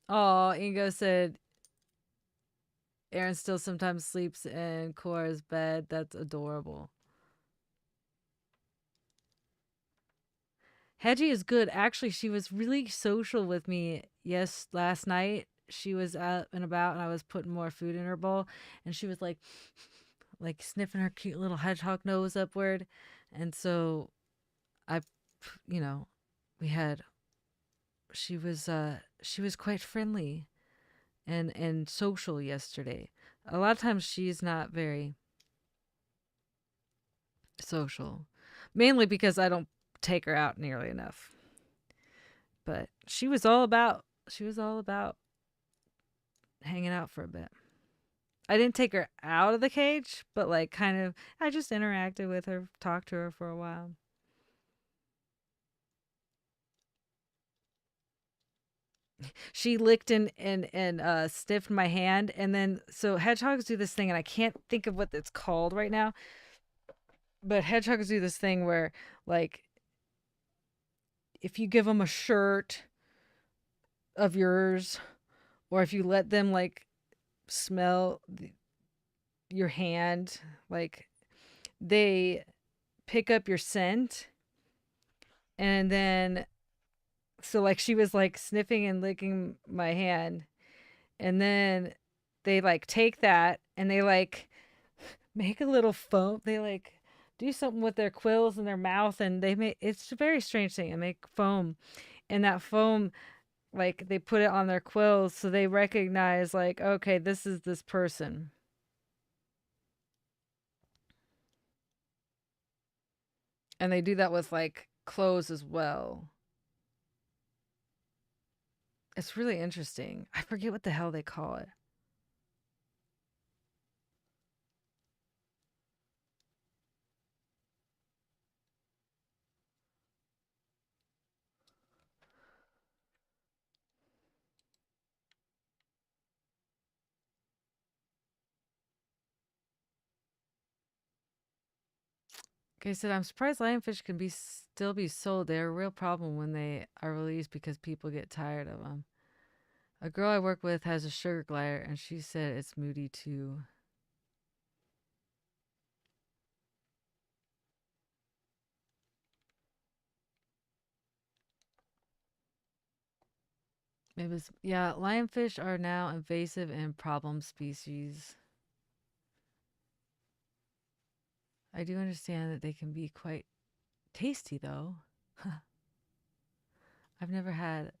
Oh, Ingo said Aaron still sometimes sleeps in Cora's bed. That's adorable. Hedgie is good. Actually, she was really social with me. Yes, last night she was out and about, and I was putting more food in her bowl, and she was like sniffing her cute little hedgehog nose upward, and so I, you know, we had. She was quite friendly and social yesterday. A lot of times she's not very social, mainly because I don't take her out nearly enough. But she was all about hanging out for a bit. I didn't take her out of the cage, but like kind of I just interacted with her, talked to her for a while. She licked and sniffed my hand, and then so hedgehogs do this thing, and I can't think of what it's called right now. But hedgehogs do this thing where, like, if you give them a shirt of yours Or if you let them like smell your hand, like they pick up your scent, and then so like she was like sniffing and licking my hand, and then they like take that and they like make a little foam. They like do something with their quills in their mouth, and they make, it's a very strange thing, and make foam, and that foam, like they put it on their quills so they recognize like, okay, this is this person. And they do that with like clothes as well. It's really interesting. I forget what the hell they call it. Okay, said I'm surprised lionfish can be still be sold. They're a real problem when they are released because people get tired of them. A girl I work with has a sugar glider, and she said it's moody too. It was, yeah. Lionfish are now invasive and problem species. I do understand that they can be quite tasty, though. I've never had.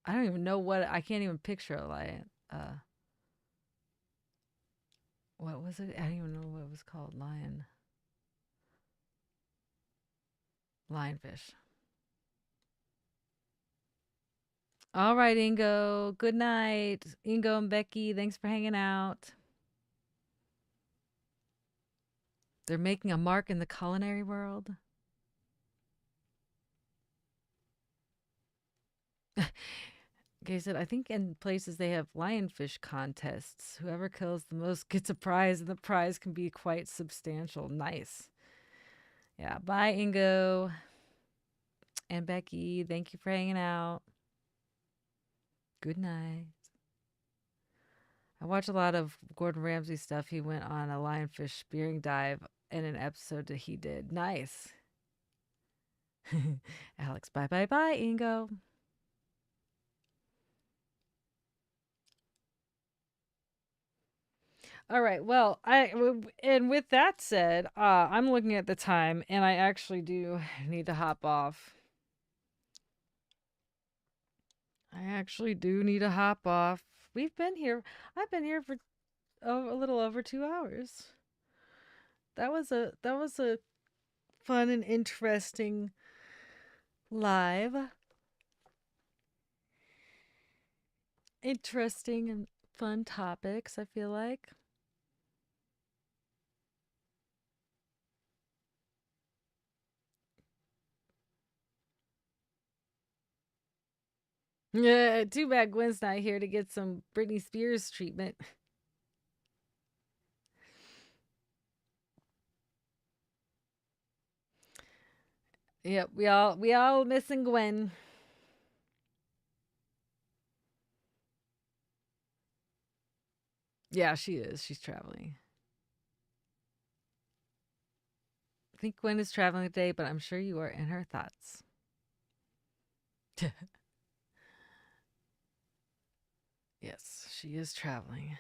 I don't even know what. I can't even picture a lion. What was it? I don't even know what it was called. Lionfish. All right, Ingo. Good night. Ingo and Becky, thanks for hanging out. They're making a mark in the culinary world. Okay, said, I think in places they have lionfish contests. Whoever kills the most gets a prize, and the prize can be quite substantial. Nice. Yeah, bye, Ingo and Becky. Thank you for hanging out. Good night. I watch a lot of Gordon Ramsay stuff. He went on a lionfish spearing dive in an episode that he did. Nice. Alex, bye, bye, bye, Ingo. All right. Well, and with that said, I'm looking at the time, and I actually do need to hop off. I actually do need to hop off. We've been here. I've been here for a little over 2 hours. That was a fun and interesting live. Interesting and fun topics, I feel like. Yeah, too bad Gwen's not here to get some Britney Spears treatment. Yep, we all missing Gwen. Yeah, she is. She's traveling. I think Gwen is traveling today, but I'm sure you are in her thoughts. Yes, she is traveling.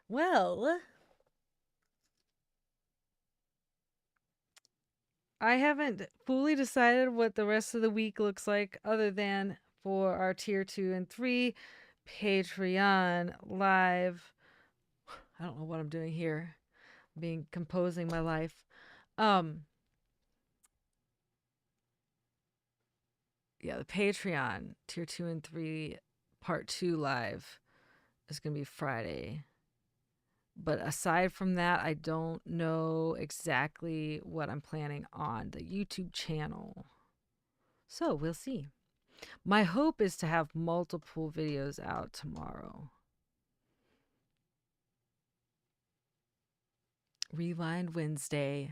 Well, I haven't fully decided what the rest of the week looks like, other than for our tier 2 and 3 Patreon live. I don't know what I'm doing here. Being composing my life. Um yeah, the Patreon tier 2 and 3 part 2 live is going to be Friday. But aside from that, I don't know exactly what I'm planning on the YouTube channel. So we'll see. My hope is to have multiple videos out tomorrow. Rewind Wednesday.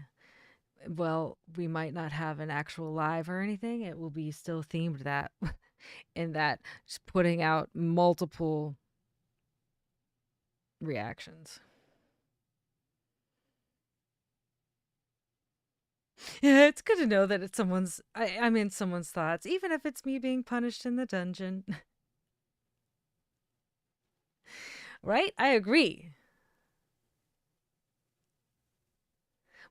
Well, we might not have an actual live or anything. It will be still themed that in that just putting out multiple reactions. Yeah, it's good to know that it's I'm in someone's thoughts, even if it's me being punished in the dungeon. Right? I agree.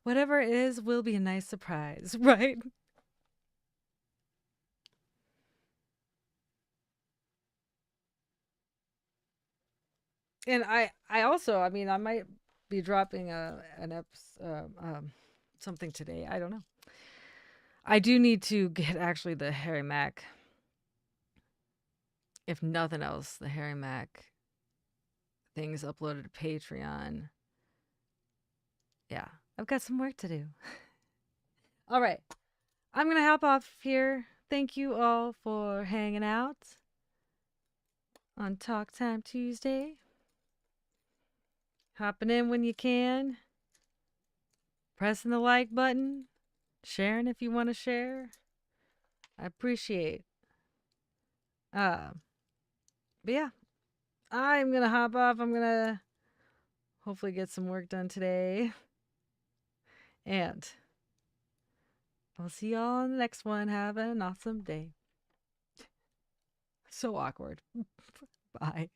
Whatever it is will be a nice surprise, right? And I also, I mean, I might be dropping an something today. I don't know. I do need to get actually the Harry Mack, if nothing else, the Harry Mack thing is uploaded to Patreon. Yeah, I've got some work to do. All right, I'm gonna hop off here. Thank you all for hanging out on Talk Time Tuesday. Hopping in when you can, pressing the like button, sharing if you want to share. I appreciate. Uh, but yeah, I'm gonna hop off. I'm gonna hopefully get some work done today. And I'll see y'all on the next one. Have an awesome day. So awkward. Bye.